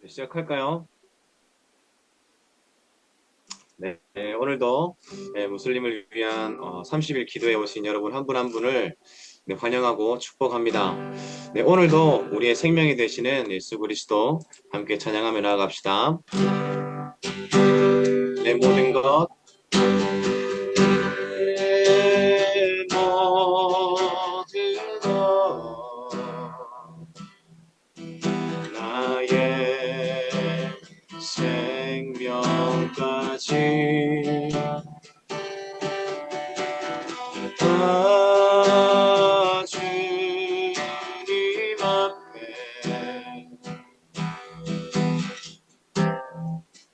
시작할까요? 네, 오늘도 무슬림을 위한 30일 기도에 오신 여러분 한 분 한 분을 환영하고 축복합니다. 네, 오늘도 우리의 생명이 되시는 예수 그리스도 함께 찬양하며 나아갑시다. 내 모든 것, 내 모든 것, 나의 생명까지 다 주님 앞에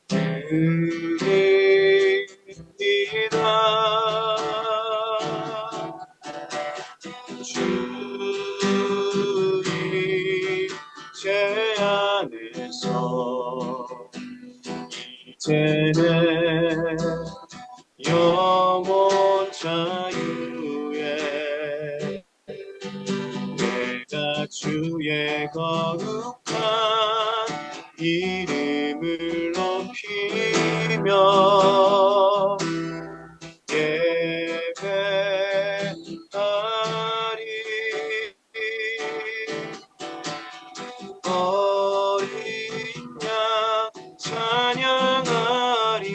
드립니다. 주님 제 안에서 이제는 영원 자유에 내가 주의 거룩한 이름을 높이며 예배하리. 어린 양 찬양하리.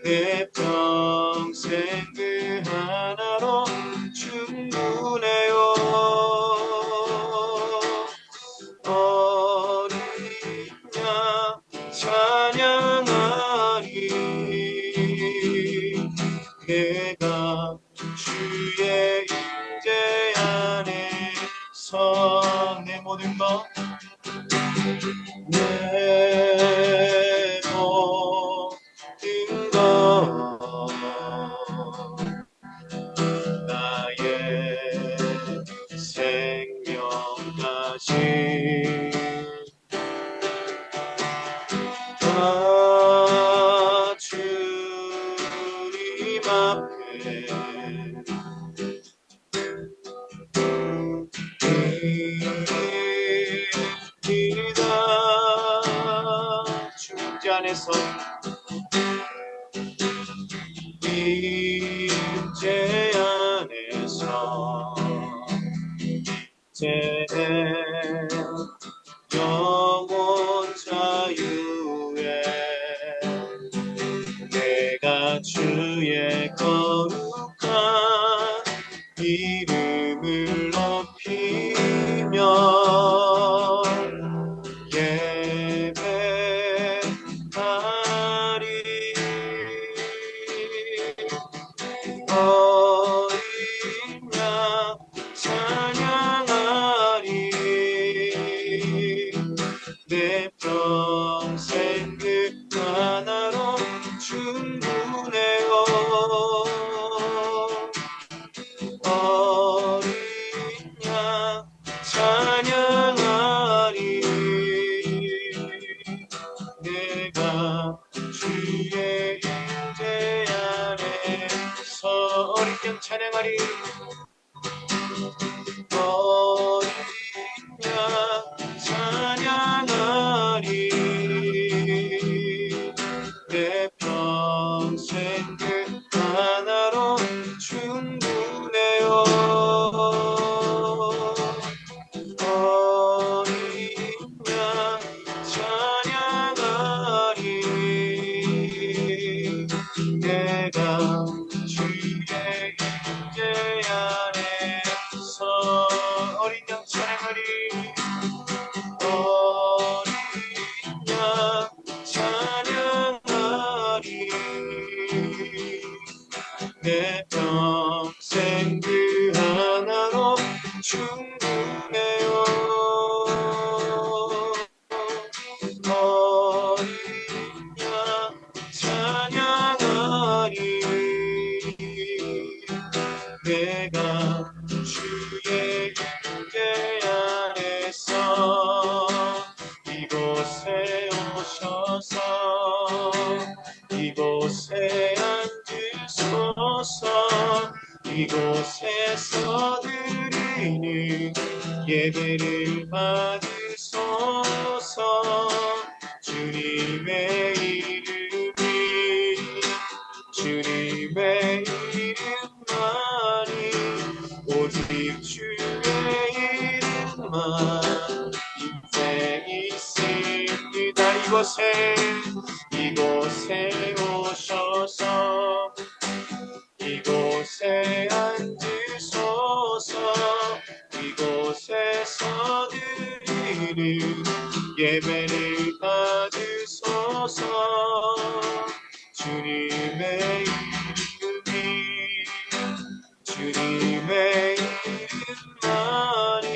내 평생 그 하나로 충분해요. 어린 양 찬양하리. 내가 주의 임재 안에서 내 모든 것, 내 모든 것, 나의 생명까지 다 주님 앞에 드립니다. 주 임재 안에서 임재 안에서 이제는 영원 자유에 내가 주의 거룩한 이름을 높이며 예배하리. 어린 양 찬양하리. 내 평생 그 하나로 충분해요. 어린 양 찬양하리. 내가 주의 임재 안에서 어린 양 찬양하리. 어린 양 찬양하리. 내 평생 그 하나로 충분해요. 어린 양 찬양하리. 내가 주의 임재 안에서 어린 양 찬양하리. 어린 양 찬양하리. 내 평생 그 하나로 충분해요. 어린 양 찬양하리. 내가 주의 임재 안에서 이곳에 오셔서 이곳에 앉으소서. 이곳에서 드리는 예배를 받으소서. 주님의 이름이 주님의 이름만이 오직 주의 이름만 인생이 있습니다. 이곳에 오셔서 이곳에 앉으소서. 이곳에서 드리는 예배를 받으소서. 주님의 이름이 주님의 이름만이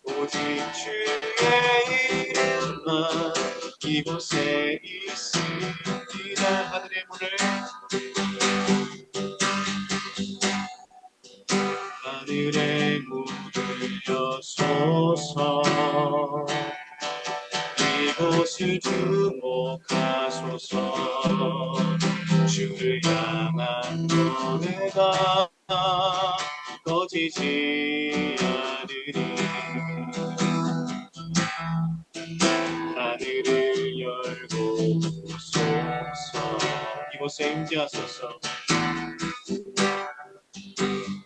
오직 주의 이름만 이곳에 있습니다. 하늘의 문을 여소서. 이곳을 주목하소서. 주를 향한 노래가 꺼지지 않으리. 하늘을 열고 오소서. 이곳에 임재하소서.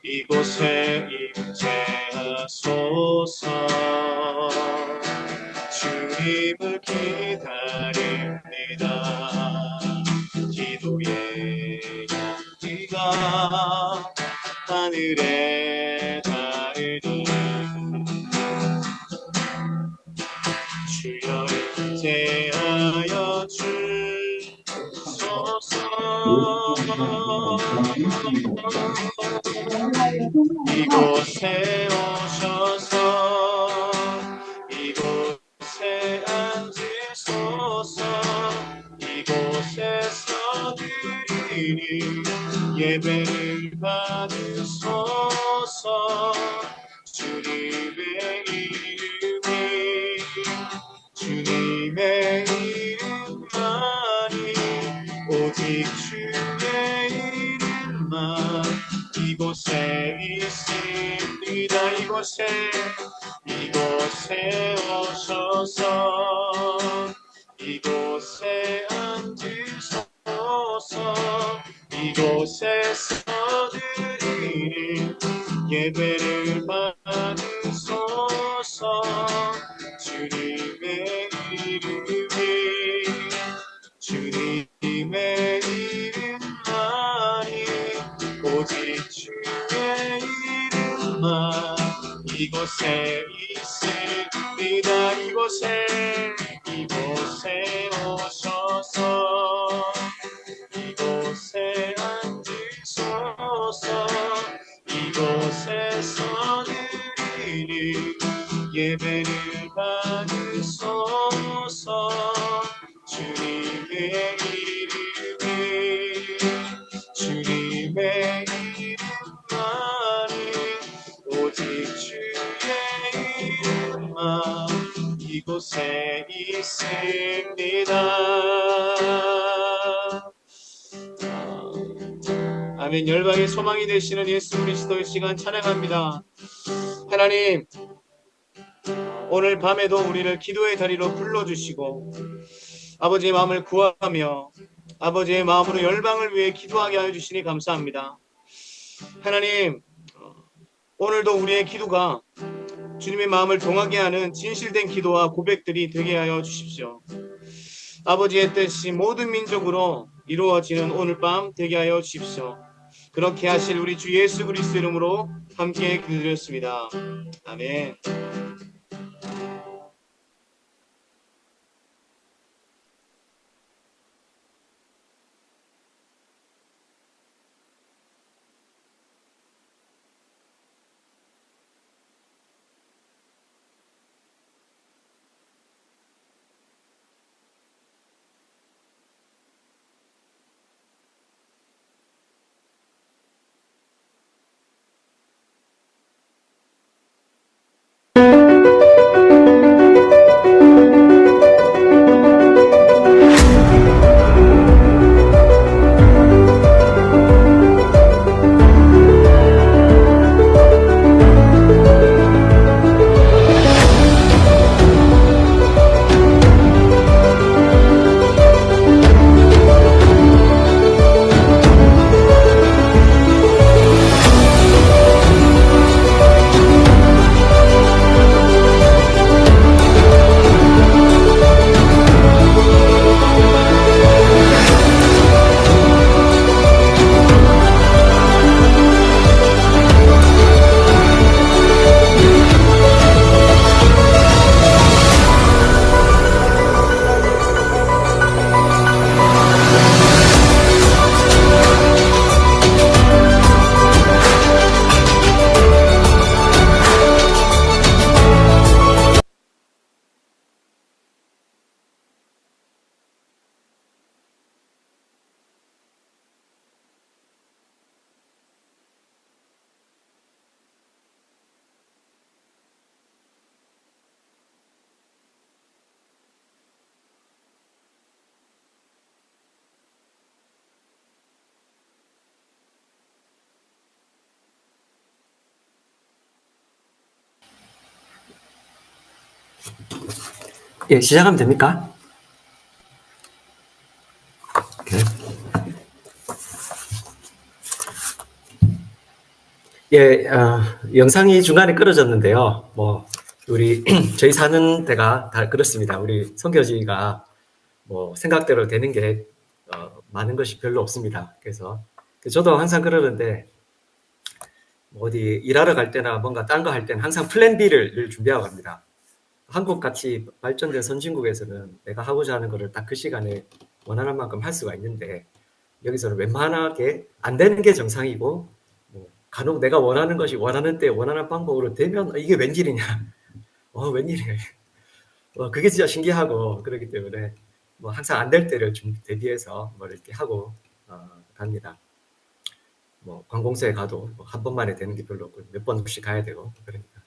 이곳에 임재하소서. 주님을 기다립니다. 기도의 향기가 하늘에 닿으니 주여 임재하여 주소서. 이곳에 오셔서 이곳에 앉으소서. 이곳에서 드리는 예배를 받으소서. 주님의 이름이 주님의 이름만이 오직 주의 이름만 이곳에 있습니다. 이곳에 오셔서 이곳에 앉으소서. 이곳에서 드리는 예배를 받으소서. 주님의 이름이 주님의 이름만이 오직 주의 이름만 이곳에 있습니다. 이곳에 오셔서 이곳에 앉으소서. 이곳에서 드리는 예배를 받으소서. 주님의 이름이 주님의 이름만이 오직 주의 이름만 이곳에 있습니다. 아멘. 열방의 소망이 되시는 예수 그리스도의 시간 찬양합니다. 하나님, 오늘 밤에도 우리를 기도의 자리로 불러주시고 아버지의 마음을 구하며 아버지의 마음으로 열방을 위해 기도하게 하여 주시니 감사합니다. 하나님, 오늘도 우리의 기도가 주님의 마음을 동하게 하는 진실된 기도와 고백들이 되게 하여 주십시오. 아버지의 뜻이 모든 민족으로 이루어지는 오늘 밤 되게 하여 주십시오. 그렇게 하실 우리 주 예수 그리스도 이름으로 함께 기도드렸습니다. 아멘. 예, 시작하면 됩니까? 오케이. 예, 영상이 중간에 끊어졌는데요. 뭐 우리 저희 사는 데가 다 그렇습니다. 우리 선교지가 뭐 생각대로 되는 게 많은 것이 별로 없습니다. 그래서 저도 항상 그러는데 뭐 어디 일하러 갈 때나 뭔가 딴 거 할 때는 항상 플랜 B를 늘 준비하고 갑니다. 한국 같이 발전된 선진국에서는 내가 하고자 하는 거를 딱 그 시간에 원하는 만큼 할 수가 있는데 여기서는 웬만하게 안 되는 게 정상이고 뭐 간혹 내가 원하는 것이 원하는 때 원하는 방법으로 되면 이게 웬일이냐 웬일이야 그게 진짜 신기하고 그렇기 때문에 뭐 항상 안 될 때를 좀 대비해서 뭐 이렇게 하고 갑니다. 뭐 관공서에 가도 뭐한 번만에 되는 게 별로 없고 몇 번씩 가야 되고 그러니까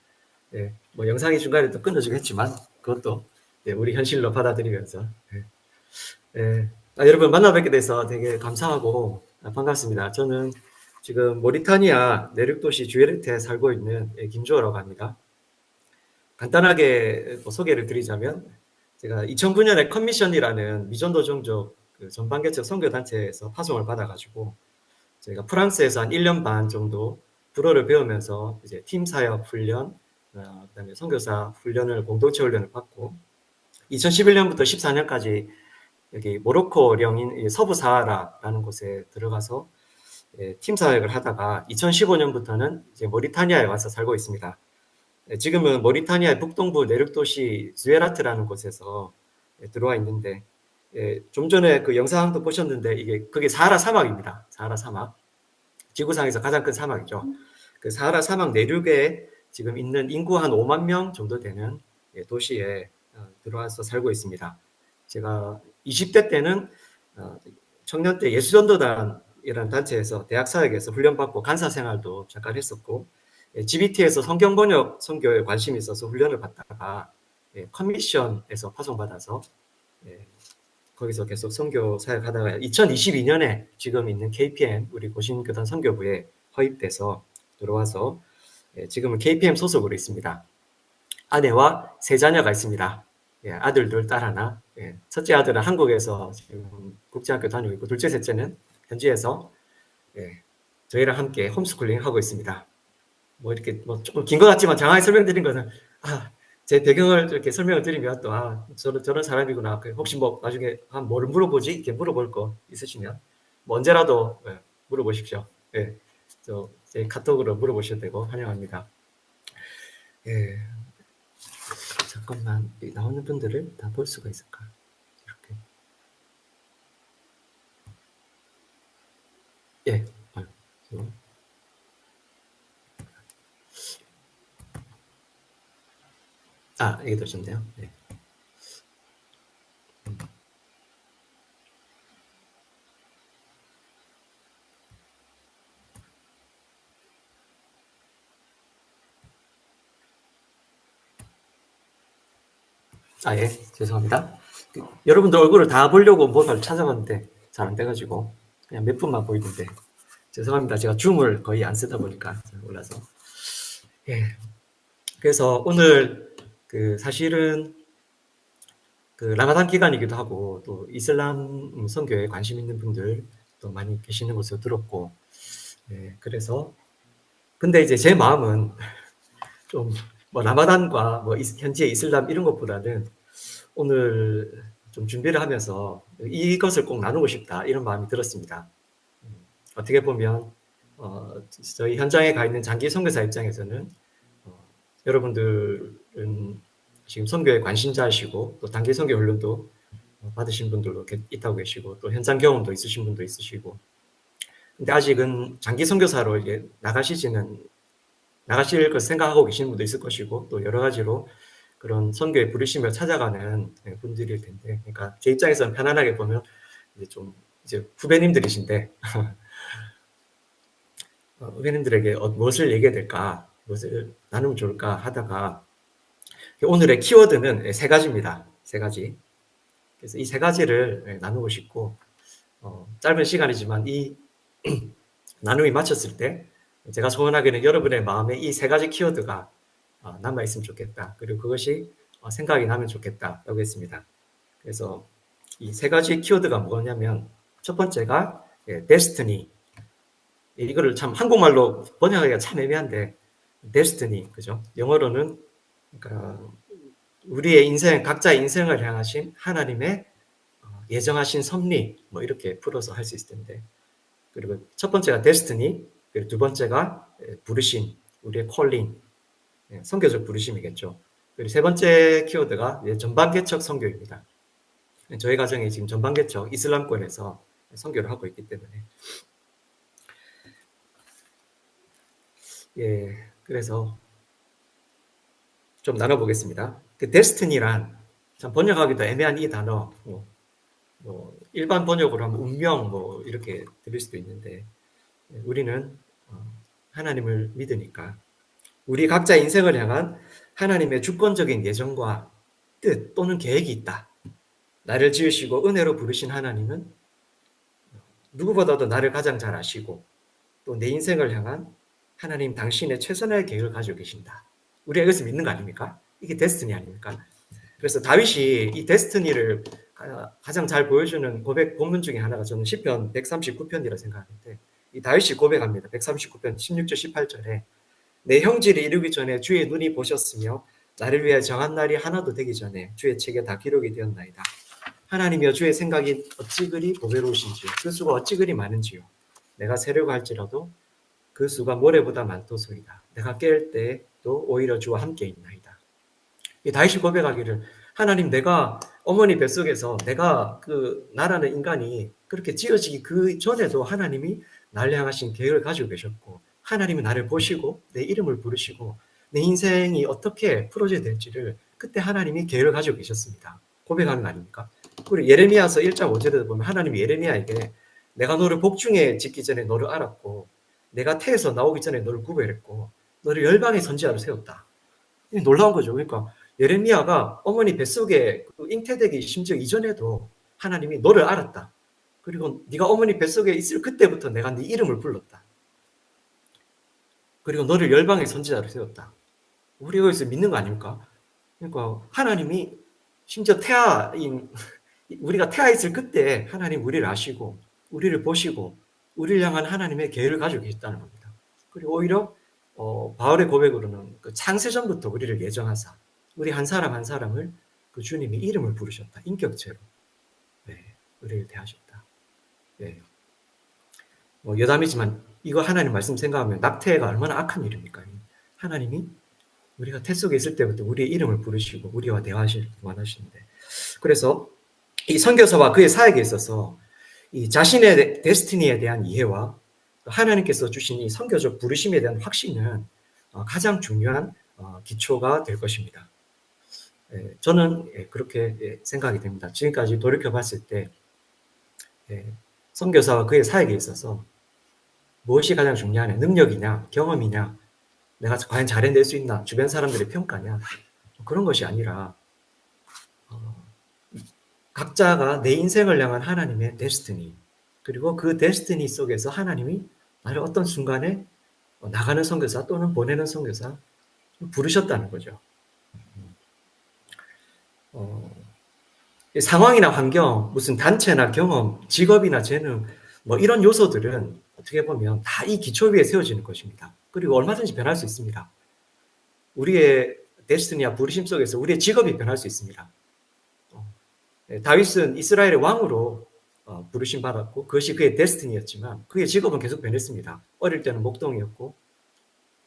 예, 뭐 영상이 중간에 또 끊어지긴 했지만 그것도 예, 우리 현실로 받아들이면서 예. 예. 여러분 만나 뵙게 돼서 되게 감사하고 반갑습니다. 저는 지금 모리타니아 내륙도시 주에르테에 살고 있는 김주호라고 합니다. 간단하게 뭐 소개를 드리자면 제가 2009년에 컨미션이라는 미전도 종족 그 전반개척 선교단체에서 파송을 받아가지고 저희가 프랑스에서 한 1년 반 정도 불어를 배우면서 이제 팀 사역 훈련, 그다음에 선교사 훈련을 공동체 훈련을 받고 2011년부터 14년까지 여기 모로코령인 서부 사하라라는 곳에 들어가서 팀 사역을 하다가 2015년부터는 이제 모리타니아에 와서 살고 있습니다. 지금은 모리타니아의 북동부 내륙도시 즈웨라트라는 곳에서 들어와 있는데 좀 전에 그 영상도 보셨는데 그게 사하라 사막입니다. 사하라 사막. 지구상에서 가장 큰 사막이죠. 그 사하라 사막 내륙에 지금 있는 인구 한 5만 명 정도 되는 도시에 들어와서 살고 있습니다. 제가 20대 때는 청년 때 예수전도단이라는 단체에서 대학 사역에서 훈련받고 간사 생활도 잠깐 했었고 GBT에서 성경 번역 선교에 관심이 있어서 훈련을 받다가 커미션에서 파송받아서 거기서 계속 선교 사역하다가 2022년에 지금 있는 KPM 우리 고신교단 선교부에 허입돼서 들어와서 지금은 KPM 소속으로 있습니다. 아내와 세 자녀가 있습니다. 아들 둘, 딸 하나. 첫째 아들은 한국에서 지금 국제학교 다니고 있고 둘째, 셋째는 현지에서 저희랑 함께 홈스쿨링 하고 있습니다. 뭐 이렇게 뭐 조금 긴 것 같지만 장하게 설명드린 것은 제 배경을 이렇게 설명을 드리면 또 저런 사람이구나. 혹시 뭐 나중에 뭘 물어보지? 이렇게 물어볼 거 있으시면 뭐 언제라도 물어보십시오. 제 카톡으로 물어보셔도 되고 환영합니다. 잠깐만 나오는 분들을 다 볼 수가 있을까? 이렇게. 이게 더 좋네요. 죄송합니다. 여러분들 얼굴을 다 보려고 뭐를 찾아봤는데 잘 안 돼가지고 그냥 몇 분만 보이는데 죄송합니다. 제가 줌을 거의 안 쓰다 보니까 잘 몰라서. 그래서 오늘 사실은 라마단 기간이기도 하고 또 이슬람 선교에 관심 있는 분들 또 많이 계시는 것으로 들었고 그래서 근데 이제 제 마음은 좀 뭐 라마단과 뭐 현지의 이슬람 이런 것보다는 오늘 좀 준비를 하면서 이것을 꼭 나누고 싶다 이런 마음이 들었습니다. 어떻게 보면 저희 현장에 가 있는 장기 선교사 입장에서는 여러분들은 지금 선교에 관심자이시고 또 단기 선교 훈련도 받으신 분들도 있다고 계시고 또 현장 경험도 있으신 분도 있으시고 근데 아직은 장기 선교사로 이게 나가실 것 생각하고 계시는 분도 있을 것이고 또 여러 가지로 그런 선교에 부르심을 찾아가는 분들일 텐데 그러니까 제 입장에서는 편안하게 보면 이제 후배님들이신데 후배님들에게 무엇을 얘기해야 될까 무엇을 나누면 좋을까 하다가 오늘의 키워드는 세 가지입니다. 세 가지. 그래서 이 세 가지를 나누고 싶고 짧은 시간이지만 이 나눔이 마쳤을 때 제가 소원하기는 여러분의 마음에 이 세 가지 키워드가 남아있으면 좋겠다. 그리고 그것이 생각이 나면 좋겠다라고 했습니다. 그래서 이 세 가지 키워드가 뭐냐면 첫 번째가 데스티니. 이거를 참 한국말로 번역하기가 참 애매한데 데스티니 그죠? 영어로는 그러니까 우리의 인생 각자의 인생을 향하신 하나님의 예정하신 섭리 뭐 이렇게 풀어서 할 수 있을 텐데 그리고 첫 번째가 데스티니 그리고 두 번째가 부르심 우리의 콜링 선교적 부르심이겠죠. 그리고 세 번째 키워드가 전방개척 선교입니다. 저희 가정이 지금 전방개척 이슬람권에서 선교를 하고 있기 때문에 그래서 좀 나눠보겠습니다. 그 데스티니란 참 번역하기도 애매한 이 단어 뭐 일반 번역으로 하면 운명 뭐 이렇게 들릴 수도 있는데 우리는 하나님을 믿으니까 우리 각자 인생을 향한 하나님의 주권적인 예정과 뜻 또는 계획이 있다. 나를 지으시고 은혜로 부르신 하나님은 누구보다도 나를 가장 잘 아시고 또 내 인생을 향한 하나님 당신의 최선의 계획을 가지고 계신다. 우리가 이것을 믿는 거 아닙니까? 이게 데스티니 아닙니까? 그래서 다윗이 이 데스티니를 가장 잘 보여주는 고백 본문 중에 하나가 저는 시편 139편이라 생각하는데 이 다윗이 고백합니다. 139편 16절 18절에 내 형질이 이루기 전에 주의 눈이 보셨으며 나를 위해 정한 날이 하나도 되기 전에 주의 책에 다 기록이 되었나이다. 하나님이여 주의 생각이 어찌 그리 보배로우신지 그 수가 어찌 그리 많은지요. 내가 세려고 할지라도 그 수가 모래보다 많도소이다. 내가 깰 때도 오히려 주와 함께 있나이다. 이 다윗이 고백하기를 하나님 내가 어머니 뱃속에서 내가 그 나라는 인간이 그렇게 지어지기 그 전에도 하나님이 나를 향하신 계획을 가지고 계셨고 하나님이 나를 보시고 내 이름을 부르시고 내 인생이 어떻게 풀어져야 될지를 그때 하나님이 계획을 가지고 계셨습니다. 고백하는 거 아닙니까? 그리고 예레미야서 1장 5절에도 보면 하나님이 예레미야에게 내가 너를 복중에 짓기 전에 너를 알았고 내가 태에서 나오기 전에 너를 구별했고 너를 열방의 선지자로 세웠다. 놀라운 거죠. 그러니까 예레미야가 어머니 뱃속에 잉태되기 심지어 이전에도 하나님이 너를 알았다. 그리고 네가 어머니 뱃속에 있을 그때부터 내가 네 이름을 불렀다. 그리고 너를 열방의 선지자로 세웠다. 우리가 여기서 믿는 거 아닙니까? 그러니까 하나님이 심지어 우리가 태아 있을 그때 하나님 우리를 아시고 우리를 보시고 우리를 향한 하나님의 계획을 가지고 계셨다는 겁니다. 그리고 오히려 바울의 고백으로는 그 창세전부터 우리를 예정하사 우리 한 사람 한 사람을 그 주님이 이름을 부르셨다. 인격체로 우리를 대하셨다. 뭐 여담이지만 이거 하나님 말씀 생각하면 낙태가 얼마나 악한 일입니까? 하나님이 우리가 태 속에 있을 때부터 우리의 이름을 부르시고 우리와 대화하실 원하시는데 그래서 이 선교사와 그의 사역에 있어서 이 자신의 데스티니에 대한 이해와 하나님께서 주신 이 선교적 부르심에 대한 확신은 가장 중요한 기초가 될 것입니다. 저는 그렇게 생각이 됩니다. 지금까지 돌이켜봤을 때 선교사와 그의 사역에 있어서 무엇이 가장 중요하냐? 능력이냐? 경험이냐? 내가 과연 잘해낼 수 있나? 주변 사람들의 평가냐? 그런 것이 아니라 각자가 내 인생을 향한 하나님의 데스티니 그리고 그 데스티니 속에서 하나님이 나를 어떤 순간에 나가는 선교사 또는 보내는 선교사 부르셨다는 거죠. 상황이나 환경, 무슨 단체나 경험, 직업이나 재능 뭐 이런 요소들은 어떻게 보면 다 이 기초 위에 세워지는 것입니다. 그리고 얼마든지 변할 수 있습니다. 우리의 데스티니와 부르심 속에서 우리의 직업이 변할 수 있습니다. 다윗은 이스라엘의 왕으로 부르심 받았고 그것이 그의 데스티니였지만 그의 직업은 계속 변했습니다. 어릴 때는 목동이었고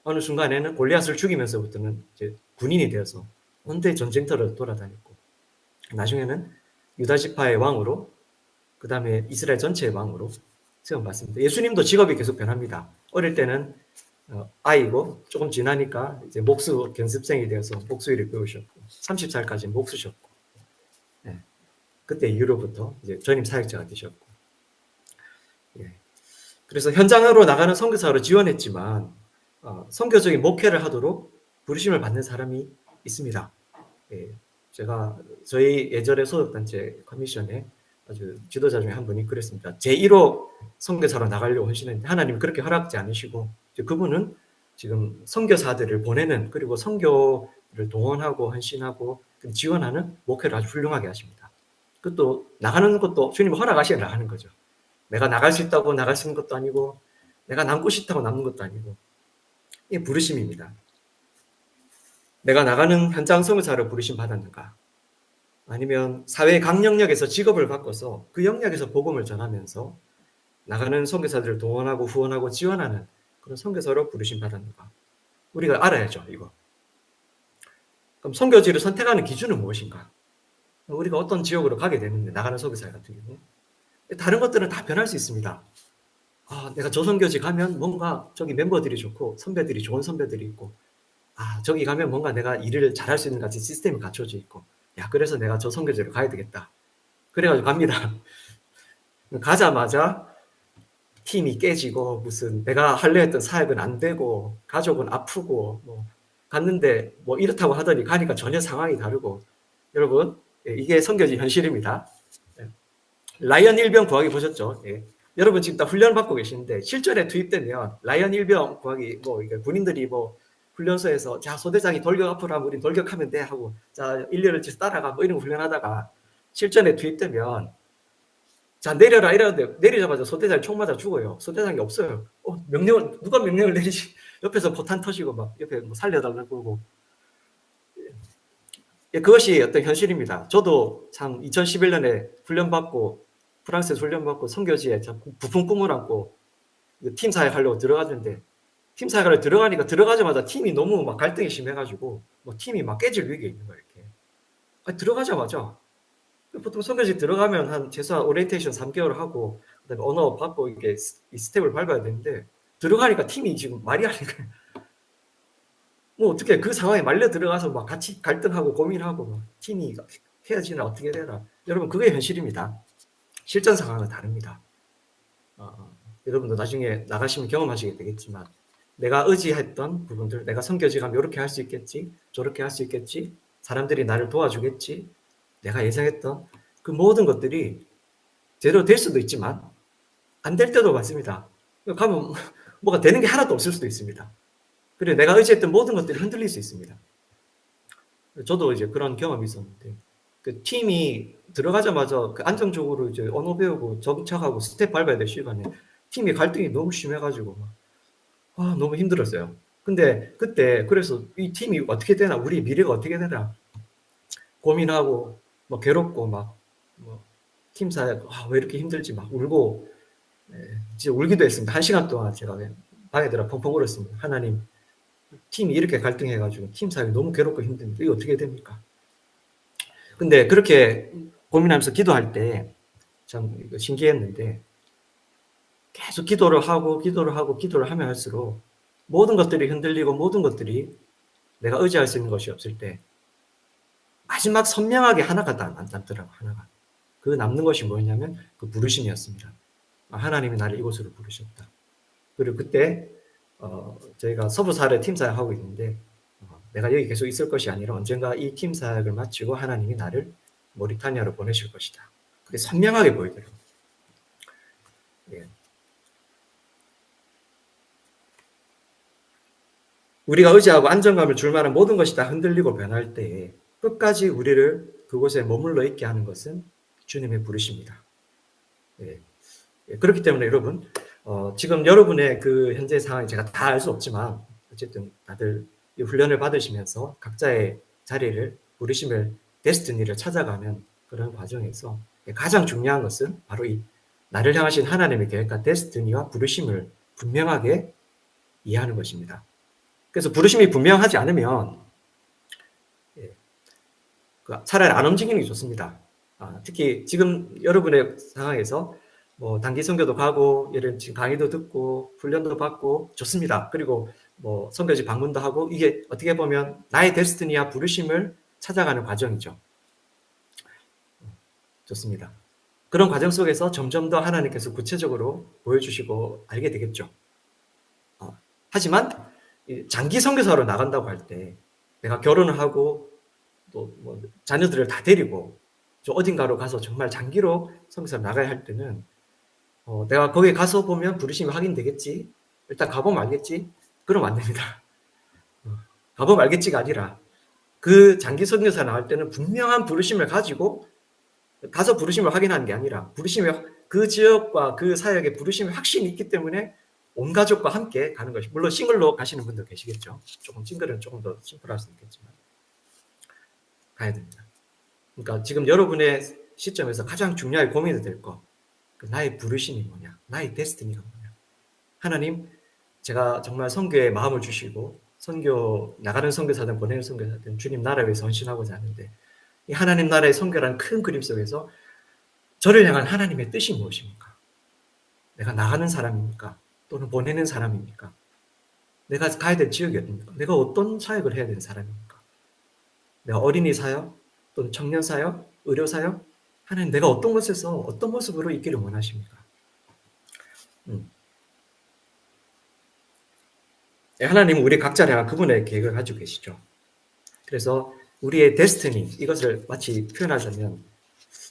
어느 순간에는 골리앗을 죽이면서부터는 이제 군인이 되어서 온데 전쟁터를 돌아다녔고 나중에는 유다 지파의 왕으로 그 다음에 이스라엘 전체의 왕으로 세움받습니다. 예수님도 직업이 계속 변합니다. 어릴 때는 아이고 조금 지나니까 이제 목수 견습생이 되어서 목수일을 배우셨고 30살까지 목수셨고 그때 이후로부터 이제 전임 사역자가 되셨고 그래서 현장으로 나가는 선교사로 지원했지만 선교적인 목회를 하도록 부르심을 받는 사람이 있습니다. 제가 저희 예전에 소속단체 커미션에 아주 지도자 중에 한 분이 그랬습니다. 제1호 선교사로 나가려고 하시는데 하나님이 그렇게 허락지 않으시고 그분은 지금 선교사들을 보내는 그리고 선교 선교사들을 동원하고 헌신하고 지원하는 목회를 아주 훌륭하게 하십니다. 그것도 나가는 것도 주님 허락하시에 나가는 거죠. 내가 나갈 수 있다고 나갈 수 있는 것도 아니고 내가 남고 싶다고 남는 것도 아니고 이게 부르심입니다. 내가 나가는 현장 선교사로 부르심 받았는가? 아니면 사회 각 영역에서 직업을 바꿔서 그 영역에서 복음을 전하면서 나가는 선교사들을 동원하고 후원하고 지원하는 그런 선교사로 부르심 받았는가? 우리가 알아야죠, 이거. 그럼 선교지를 선택하는 기준은 무엇인가? 우리가 어떤 지역으로 가게 되는데 나가는 선교사 같은 경우 다른 것들은 다 변할 수 있습니다. 내가 저 선교지 가면 뭔가 저기 멤버들이 좋고 선배들이 좋은 선배들이 있고 저기 가면 뭔가 내가 일을 잘할 수 있는 같은 시스템이 갖춰져 있고 그래서 내가 저 선교지로 가야 되겠다. 그래가지고 갑니다. 가자마자 팀이 깨지고 무슨 내가 하려 했던 사역은 안 되고 가족은 아프고 갔는데 이렇다고 하더니 가니까 전혀 상황이 다르고 여러분 이게 선교지 현실입니다. 라이언 일병 구하기 보셨죠? 여러분 지금 다 훈련 받고 계시는데 실전에 투입되면 라이언 일병 구하기 군인들이 훈련소에서 자 소대장이 돌격 앞으로 하면 우린 돌격하면 돼 하고 자 일렬을 지서 따라가 이런 거 훈련하다가 실전에 투입되면 자 내려라 이러는데 내리자마자 소대장이 총 맞아 죽어요. 소대장이 없어요. 명령을 누가 명령을 내리지? 옆에서 포탄 터지고 막 옆에 살려달라고 그러고 그것이 어떤 현실입니다. 저도 참 2011년에 훈련받고 프랑스에서 훈련받고 선교지에 부푼 꿈을 안고 팀 사역 하려고 들어갔는데 팀 사역을 들어가니까 들어가자마자 팀이 너무 막 갈등이 심해가지고 팀이 막 깨질 위기에 있는 거예요. 이렇게. 들어가자마자 보통 선교지 들어가면 한 최소한 오리엔테이션 3개월 하고 그다음에 언어 받고 이게 이 스텝을 밟아야 되는데 들어가니까 팀이 지금 말이 안 되는 어떻게 그 상황에 말려 들어가서 막 같이 갈등하고 고민하고 막 팀이 헤어지나 어떻게 되나 여러분 그게 현실입니다. 실전 상황은 다릅니다. 여러분도 나중에 나가시면 경험하시게 되겠지만 내가 의지했던 부분들 내가 선교지 가면 이렇게 할 수 있겠지 저렇게 할 수 있겠지 사람들이 나를 도와주겠지 내가 예상했던 그 모든 것들이 제대로 될 수도 있지만 안 될 때도 많습니다. 가면 뭐가 되는 게 하나도 없을 수도 있습니다. 그래 내가 의지했던 모든 것들이 흔들릴 수 있습니다. 저도 이제 그런 경험이 있었는데 그 팀이 들어가자마자 안정적으로 이제 언어 배우고 정착하고 스텝 밟아야 될 시간에 팀이 갈등이 너무 심해가지고 너무 힘들었어요. 근데 그때 그래서 이 팀이 어떻게 되나 우리 미래가 어떻게 되나 고민하고 괴롭고 팀 사역 왜 이렇게 힘들지 막 울고 진짜 울기도 했습니다. 1시간 동안 제가 방에 들어 펑펑 울었습니다. 하나님 팀이 이렇게 갈등해가지고 팀 사역이 너무 괴롭고 힘듭니다. 이거 어떻게 됩니까? 근데 그렇게 고민하면서 기도할 때 참 신기했는데 계속 기도를 하면 할수록 모든 것들이 흔들리고 모든 것들이 내가 의지할 수 있는 것이 없을 때 마지막 선명하게 하나가 남더라고. 하나가. 그 남는 것이 뭐였냐면 그 부르심이었습니다. 하나님이 나를 이곳으로 부르셨다. 그리고 그때 저희가 서부사를 팀 사역하고 있는데 내가 여기 계속 있을 것이 아니라 언젠가 이 팀 사역을 마치고 하나님이 나를 모리타니아로 보내실 것이다. 그게 선명하게 보이더라고요. 예. 우리가 의지하고 안정감을 줄 만한 모든 것이 다 흔들리고 변할 때에 끝까지 우리를 그곳에 머물러 있게 하는 것은 주님의 부르심입니다. 예. 그렇기 때문에 여러분 지금 여러분의 그 현재 상황이 제가 다 알 수 없지만 어쨌든 다들 이 훈련을 받으시면서 각자의 자리를 부르심을 데스티니를 찾아가는 그런 과정에서 가장 중요한 것은 바로 이 나를 향하신 하나님의 계획과 데스티니와 부르심을 분명하게 이해하는 것입니다. 그래서 부르심이 분명하지 않으면 차라리 안 움직이는 게 좋습니다. 특히 지금 여러분의 상황에서 단기 선교도 가고 예를 지금 강의도 듣고 훈련도 받고 좋습니다. 그리고 선교지 방문도 하고 이게 어떻게 보면 나의 데스티니와 부르심을 찾아가는 과정이죠. 좋습니다. 그런 과정 속에서 점점 더 하나님께서 구체적으로 보여주시고 알게 되겠죠. 하지만 장기 선교사로 나간다고 할 때 내가 결혼을 하고 또 자녀들을 다 데리고 어딘가로 가서 정말 장기로 선교사로 나가야 할 때는 내가 거기 가서 보면 부르심이 확인되겠지. 일단 가보면 알겠지. 그러면 안 됩니다. 가보면 알겠지가 아니라 그 장기 선교사 나갈 때는 분명한 부르심을 가지고 가서 부르심을 확인하는 게 아니라 부르심이 그 지역과 그 사역에 부르심의 확신이 있기 때문에 온 가족과 함께 가는 것이 물론 싱글로 가시는 분도 계시겠죠. 조금 싱글은 조금 더 심플할 수 있겠지만 가야 됩니다. 그러니까 지금 여러분의 시점에서 가장 중요하게 고민이 될 거, 나의 부르심이 뭐냐, 나의 데스티니가 뭐냐. 하나님, 제가 정말 선교에 마음을 주시고 선교 나가는 선교사든 보내는 선교사든 주님 나라 위해서 헌신하고자 하는데 이 하나님 나라의 선교라는 큰 그림 속에서 저를 향한 하나님의 뜻이 무엇입니까? 내가 나가는 사람입니까? 또는 보내는 사람입니까? 내가 가야 될 지역이 어딥니까? 내가 어떤 사역을 해야 되는 사람입니까? 내가 어린이 사역 또는 청년 사역, 의료 사역? 하나님 내가 어떤 곳에서 어떤 모습으로 있기를 원하십니까? 하나님은 우리 각자를 향한 그분의 계획을 가지고 계시죠. 그래서 우리의 데스티니 이것을 마치 표현하자면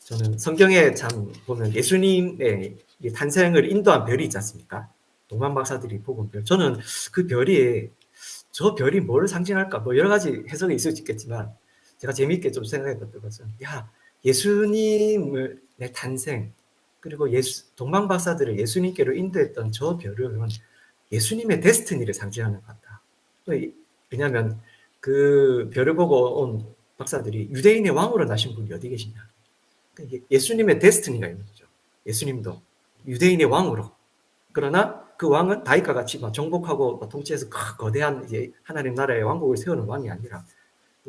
저는 성경에 참 보면 예수님의 탄생을 인도한 별이 있지 않습니까? 동방 박사들이 보고 별. 저는 그 별이 저 별이 뭘 상징할까? 뭐 여러 가지 해석이 있을 수 있겠지만 제가 재미있게 좀 생각해봤던 것은 예수님의 탄생 그리고 동방 박사들을 예수님께로 인도했던 저 별은 예수님의 데스티니를 상징하는 것 같다. 왜냐하면 그 별을 보고 온 박사들이 유대인의 왕으로 나신 분이 어디 계시냐. 예수님의 데스티니가 있는 거죠. 예수님도 유대인의 왕으로. 그러나 그 왕은 다윗과 같이 정복하고 통치해서 거대한 이제 하나님 나라의 왕국을 세우는 왕이 아니라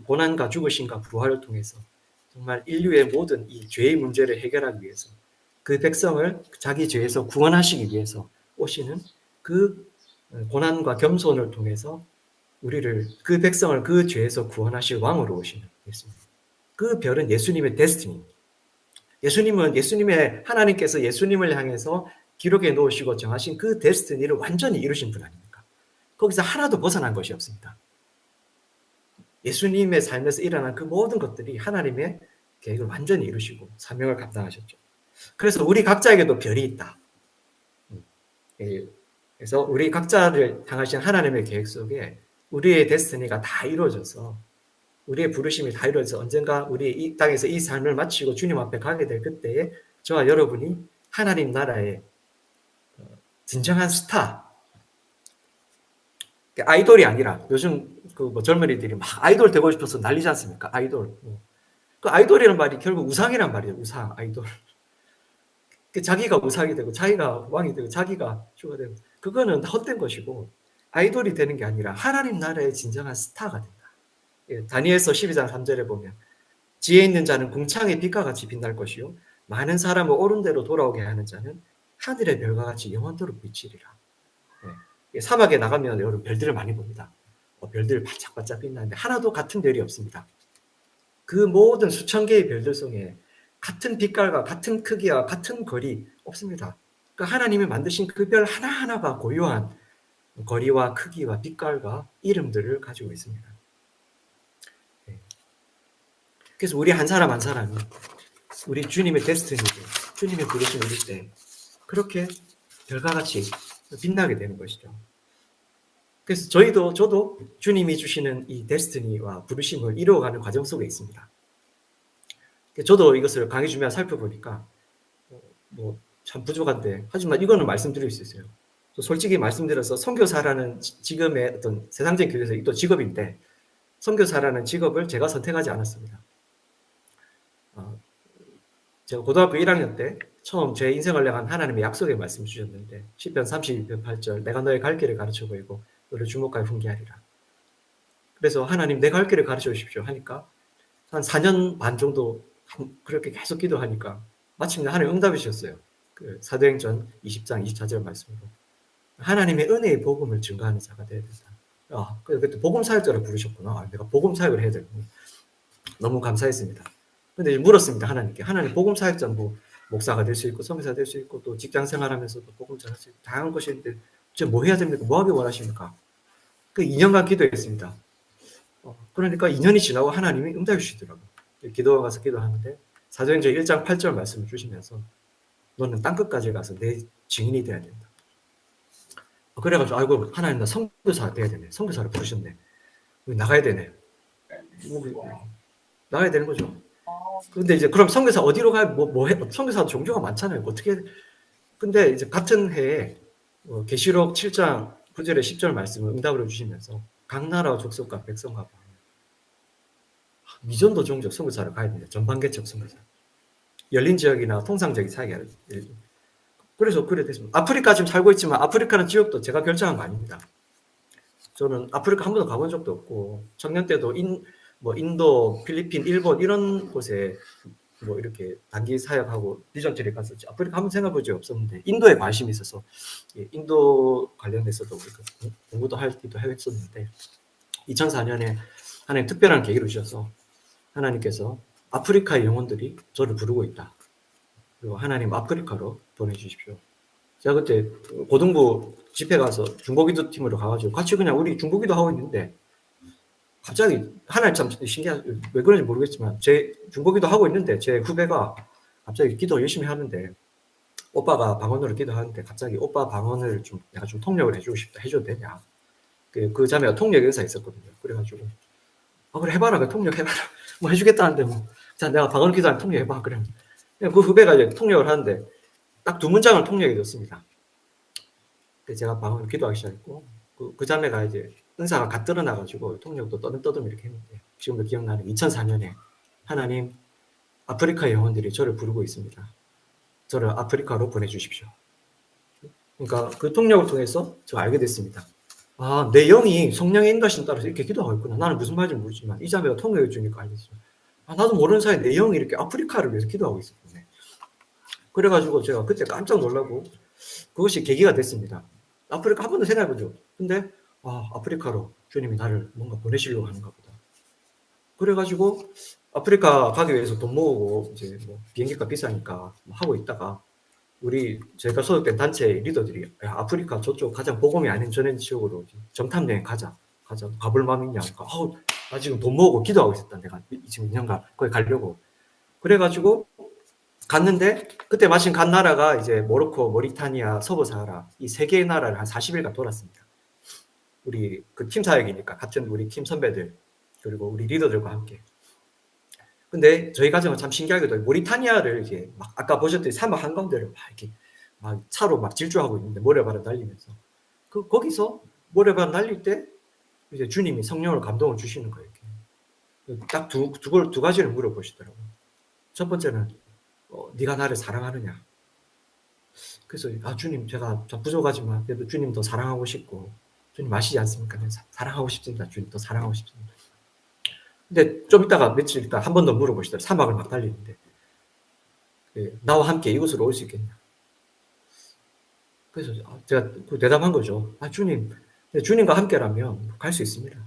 고난과 죽으심과 부활을 통해서 정말 인류의 모든 이 죄의 문제를 해결하기 위해서 그 백성을 자기 죄에서 구원하시기 위해서 오시는 그 고난과 겸손을 통해서 우리를 그 백성을 그 죄에서 구원하실 왕으로 오시는 예수님. 그 별은 예수님의 데스티니입니다. 예수님은 하나님께서 예수님을 향해서 기록해 놓으시고 정하신 그 데스티니를 완전히 이루신 분 아닙니까? 거기서 하나도 벗어난 것이 없습니다. 예수님의 삶에서 일어난 그 모든 것들이 하나님의 계획을 완전히 이루시고 사명을 감당하셨죠. 그래서 우리 각자에게도 별이 있다. 그래서 우리 각자를 향하신 하나님의 계획 속에 우리의 데스티니가 다 이루어져서 우리의 부르심이 다 이루어져서 언젠가 우리 이 땅에서 이 삶을 마치고 주님 앞에 가게 될 그때에 저와 여러분이 하나님 나라의 진정한 스타, 아이돌이 아니라 요즘 그 젊은이들이 막 아이돌 되고 싶어서 난리지 않습니까? 아이돌. 그 아이돌이라는 말이 결국 우상이란 말이에요. 우상, 아이돌. 자기가 우상이 되고 자기가 왕이 되고 자기가 주가 되고 그거는 헛된 것이고 아이돌이 되는 게 아니라 하나님 나라의 진정한 스타가 된다. 다니엘서 12장 3절에 보면 지혜 있는 자는 궁창의 빛과 같이 빛날 것이요 많은 사람을 옳은 대로 돌아오게 하는 자는 하늘의 별과 같이 영원토록 비치리라. 사막에 나가면 여러분 별들을 많이 봅니다. 별들 반짝반짝 빛나는데 하나도 같은 별이 없습니다. 그 모든 수천 개의 별들 속에 같은 빛깔과 같은 크기와 같은 거리 없습니다. 그러니까 하나님이 만드신 그 별 하나하나가 고유한 거리와 크기와 빛깔과 이름들을 가지고 있습니다. 그래서 우리 한 사람 한 사람이 우리 주님의 데스티니를 주님의 부르심을 이룰 때 그렇게 별과 같이 빛나게 되는 것이죠. 그래서 저도 주님이 주시는 이 데스티니와 부르심을 이루어가는 과정 속에 있습니다. 저도 이것을 강의 주면 살펴보니까 참 부족한데 하지만 이거는 말씀드릴 수 있어요. 솔직히 말씀드려서 선교사라는 지금의 어떤 세상적인 교회에서 또 직업인데 선교사라는 직업을 제가 선택하지 않았습니다. 제가 고등학교 1학년 때 처음 제 인생을 향한 하나님의 약속의 말씀 주셨는데 시편 32편 8절 내가 너의 갈 길을 가르쳐 보이고 너를 주목하여 훈계하리라. 그래서 하나님 내 갈 길을 가르쳐 주십시오 하니까 한 4년 반 정도 그렇게 계속 기도하니까 마침내 하나님 응답해 주셨어요. 그 사도행전 20장 24절 말씀으로 하나님의 은혜의 복음을 증거하는 자가 되어야 된다. 그때 복음 사역자를 부르셨구나. 내가 복음 사역을 해야 되겠구나. 너무 감사했습니다. 근데 이제 물었습니다. 하나님께. 하나님 복음 사역자 목사가 될 수 있고 선교사 될 수 있고 또 직장 생활하면서도 복음 전할 수 있고 다양한 것이 있는데 저 뭐 해야 됩니까? 뭐 하길 원하십니까? 그 2년간 기도했습니다. 그러니까 2년이 지나고 하나님이 응답해 주시더라고요. 기도원 가서 기도하는데 사도행전 1장 8절 말씀을 주시면서 너는 땅끝까지 가서 내 증인이 돼야 된다. 그래가지고 아이고 하나님 나 선교사 돼야 되네. 선교사를 부르셨네. 나가야 되네. 나가야 되는 거죠. 근데 이제 그럼 선교사 어디로 가요? 뭐 해? 선교사 종교가 많잖아요. 어떻게? 근데 이제 같은 해에 계시록 7장 9절에 10절 말씀을 응답을 해주시면서 각 나라와 족속과 백성과 미전도 종족 선교사를 가야 됩니다. 전반개척 선교사. 열린 지역이나 통상적인 사회가 그래서 그래 됐습니다. 아프리카 지금 살고 있지만 아프리카는 지역도 제가 결정한 거 아닙니다. 저는 아프리카 한 번도 가본 적도 없고 청년 때도 인도, 필리핀, 일본 이런 곳에 뭐 이렇게 단기 사역하고 비전 트립 갔었지. 아프리카 한번 생각해 본 적이 없었는데 인도에 관심이 있어서 인도 관련해서도 공부도 하기도 했었는데 2004년에 하나님 특별한 계기를 주셔서 하나님께서 아프리카의 영혼들이 저를 부르고 있다. 그리고 하나님 아프리카로 보내주십시오. 제가 그때 고등부 집회 가서 중보기도 팀으로 가가지고 같이 그냥 우리 중보기도 하고 있는데 갑자기 하나님 참 신기한 왜 그런지 모르겠지만 제 중보기도 하고 있는데 제 후배가 갑자기 기도 열심히 하는데 오빠가 방언으로 기도하는데 갑자기 오빠 방언을 좀 내가 좀 통역을 해주고 싶다. 해줘도 되냐? 그 자매가 통역 의사 있었거든요. 그래가지고 그래 해봐라. 그 통역 해봐라. 뭐 해주겠다는데 뭐 자 내가 방언 기도하면 통역해봐. 그래. 그 후배가 이제 통역을 하는데 딱 2문장을 통역해 줬습니다. 제가 방언 기도하기 시작했고 그 자매가 이제 은사가 갓 드러나가지고 통역도 떠듬떠듬 이렇게 했는데 지금도 기억나는 2004년에 하나님 아프리카 영혼들이 저를 부르고 있습니다. 저를 아프리카로 보내주십시오. 그러니까 그 통역을 통해서 저 알게 됐습니다. 내 영이 성령의 인도하심 따라서 이렇게 기도하고 있구나. 나는 무슨 말인지 모르지만 이 자매가 통역해 주니까 알겠어요. 나도 모르는 사이에 내 영이 이렇게 아프리카를 위해서 기도하고 있었군요. 그래가지고 제가 그때 깜짝 놀라고 그것이 계기가 됐습니다. 아프리카 한 번도 생각해 보죠. 근데 아프리카로 주님이 나를 뭔가 보내시려고 하는가 보다. 그래가지고 아프리카 가기 위해서 돈 모으고 이제 뭐 비행기가 비싸니까 하고 있다가 제가 소속된 단체 리더들이 아프리카 저쪽 가장 복음이 아닌 전해 지역으로 정탐 여행 가자 가볼 마음 있냐 하니까 나 지금 돈 모으고 기도하고 있었다. 내가 지금 2년간 거기 가려고. 그래가지고 갔는데 그때 마침 간 나라가 이제 모로코, 모리타니아, 서부사하라 이 3개의 나라를 한 40일간 돌았습니다. 우리 그 팀 사역이니까 같은 우리 팀 선배들 그리고 우리 리더들과 함께. 근데 저희 가정은 참 신기하게도 모리타니아를 이제 막 아까 보셨듯이 사막 한가운데를 막 이렇게 막 차로 막 질주하고 있는데 모래바람 날리면서 거기서 모래바람 날릴 때 이제 주님이 성령으로 감동을 주시는 거예요. 이렇게. 딱 두 가지를 물어보시더라고요. 첫 번째는 네가 나를 사랑하느냐? 그래서 주님 제가 참 부족하지만 그래도 주님 더 사랑하고 싶고 주님 아시지 않습니까? 사랑하고 싶습니다. 주님 더 사랑하고 싶습니다. 근데 좀 있다가 며칠 있다 한 번 더 물어보시더라고요. 사막을 막 달리는데 나와 함께 이곳으로 올 수 있겠냐? 그래서 제가 대답한 거죠. 주님, 주님과 함께라면 갈 수 있습니다.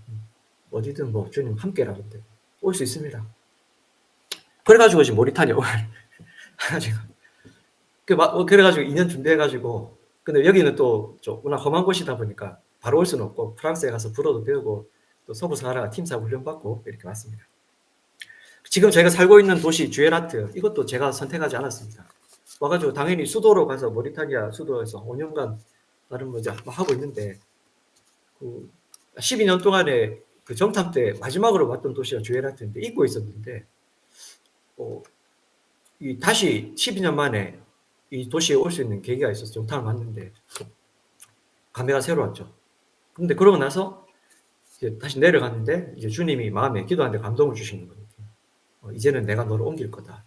어디든 뭐 주님 함께라는데 올 수 있습니다. 그래가지고 지금 모리타니아 그래가지고 2년 준비해가지고 근데 여기는 또 워낙 험한 곳이다 보니까 바로 올 수는 없고 프랑스에 가서 불어도 배우고 또 서부사하라 팀사 훈련받고 이렇게 왔습니다. 지금 제가 살고 있는 도시 주에라트 이것도 제가 선택하지 않았습니다. 와가지고 당연히 수도로 가서 모리타니아 수도에서 5년간 나름 뭐지 하고 있는데 12년 동안에 그 정탐 때 마지막으로 왔던 도시가 주에라트인데 잊고 있었는데 다시 12년 만에 이 도시에 올 수 있는 계기가 있어서 정탐을 왔는데 감회가 새로웠죠. 근데 그러고 나서 이제 다시 내려갔는데 이제 주님이 마음에 기도하는데 감동을 주시는 거예요. 이제는 내가 너를 옮길 거다.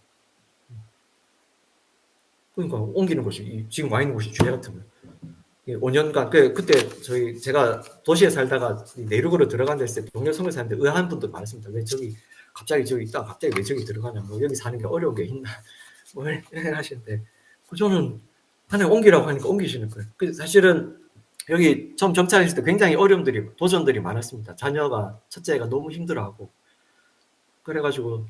그러니까 옮기는 곳이 지금 와 있는 곳이 주에라트면 5년간 그때 제가 도시에 살다가 내륙으로 들어간다 했을 때 동료 선교사님들 의아한 분들 많습니다. 왜 갑자기 저기 있다가 갑자기 왜 저기 들어가냐 뭐 여기 사는 게 어려운 게 있나 뭐 하시는데 저는 하나님 옮기라고 하니까 옮기시는 거예요. 사실은 여기 처음 정착했을 때 굉장히 도전들이 많았습니다. 자녀가 첫째가 너무 힘들어하고 그래가지고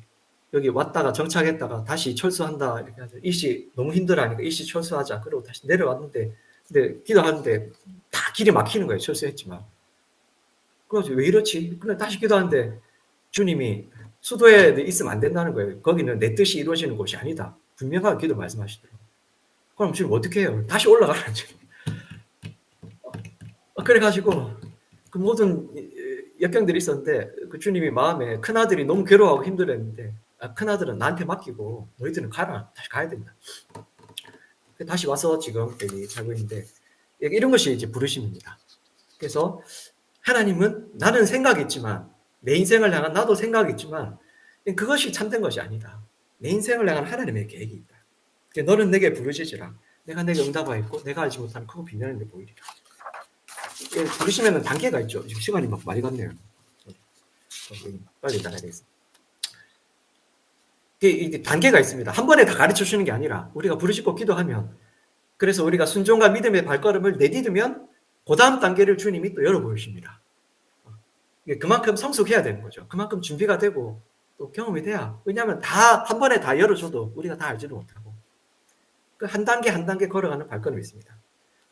여기 왔다가 정착했다가 다시 철수한다 이렇게 하죠. 일시 너무 힘들어하니까 일시 철수하자. 그리고 다시 내려왔는데 근데 기도하는데 다 길이 막히는 거예요. 철수했지만. 그래서 왜 이렇지? 근데 다시 기도하는데 주님이 수도에 있으면 안 된다는 거예요. 거기는 내 뜻이 이루어지는 곳이 아니다. 분명하게 기도 말씀하시더라고요. 그럼 지금 어떻게 해요? 다시 올라가라는 그래가지고 그 모든 역경들이 있었는데 그 주님이 마음에 큰아들이 너무 괴로워하고 힘들었는데 큰아들은 나한테 맡기고 너희들은 가라. 다시 가야 된다. 다시 와서 지금 여기 살고 있는데 이런 것이 이제 부르심입니다. 그래서 하나님은 나는 생각이 있지만 내 인생을 향한 나도 생각이 있지만 그것이 참된 것이 아니다. 내 인생을 향한 하나님의 계획이 있다. 너는 내게 부르짖으라. 내가 내게 응답하였고 내가 알지 못하는 크고 비밀한 데 보이리라. 부르시면 단계가 있죠. 지금 시간이 막 많이 갔네요. 빨리 나가야겠습니다. 이게 단계가 있습니다. 한 번에 다 가르쳐 주는 게 아니라 우리가 부르짖고 기도하면 그래서 우리가 순종과 믿음의 발걸음을 내디디면 그 다음 단계를 주님이 또 열어보십니다. 그만큼 성숙해야 되는 거죠. 그만큼 준비가 되고 또 경험이 돼야. 왜냐하면 다 한 번에 다 열어줘도 우리가 다 알지도 못하고 그 한 단계 한 단계 걸어가는 발걸음이 있습니다.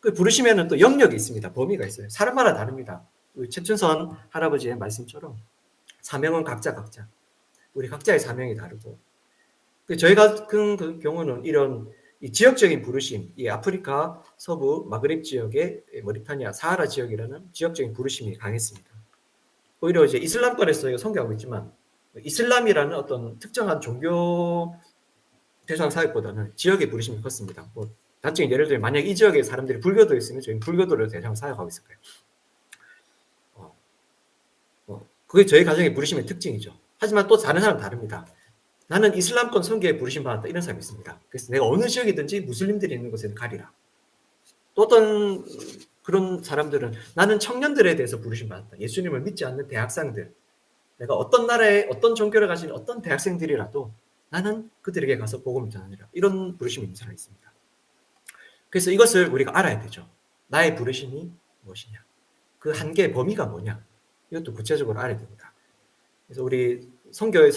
그 부르시면은 또 영역이 있습니다. 범위가 있어요. 사람마다 다릅니다. 우리 최춘선 할아버지의 말씀처럼 사명은 각자 우리 각자의 사명이 다르고 저희 같은 그 경우는 이런 이 지역적인 부르심, 이 아프리카 서부 마그렙 지역의 머리타니아 사하라 지역이라는 지역적인 부르심이 강했습니다. 오히려 이제 이슬람권에서 선교하고 있지만 이슬람이라는 어떤 특정한 종교 대상 사역보다는 지역의 부르심이 컸습니다. 뭐 단적인 예를 들면 만약 이 지역에 사람들이 불교도에 있으면 저희는 불교도를 대상 사역하고 있을 거예요. 그게 저희 가정의 부르심의 특징이죠. 하지만 또 다른 사람은 다릅니다. 나는 이슬람권 선교에 부르심 받았다 이런 사람이 있습니다. 그래서 내가 어느 지역이든지 무슬림들이 있는 곳에는 가리라. 또 어떤 그런 사람들은 나는 청년들에 대해서 부르심 받았다. 예수님을 믿지 않는 대학생들, 내가 어떤 나라에 어떤 종교를 가진 어떤 대학생들이라도 나는 그들에게 가서 복음을 전하리라. 이런 부르심이 있는 사람이 있습니다. 그래서 이것을 우리가 알아야 되죠. 나의 부르심이 무엇이냐, 그 한계의 범위가 뭐냐, 이것도 구체적으로 알아야 됩니다. 그래서 우리 선교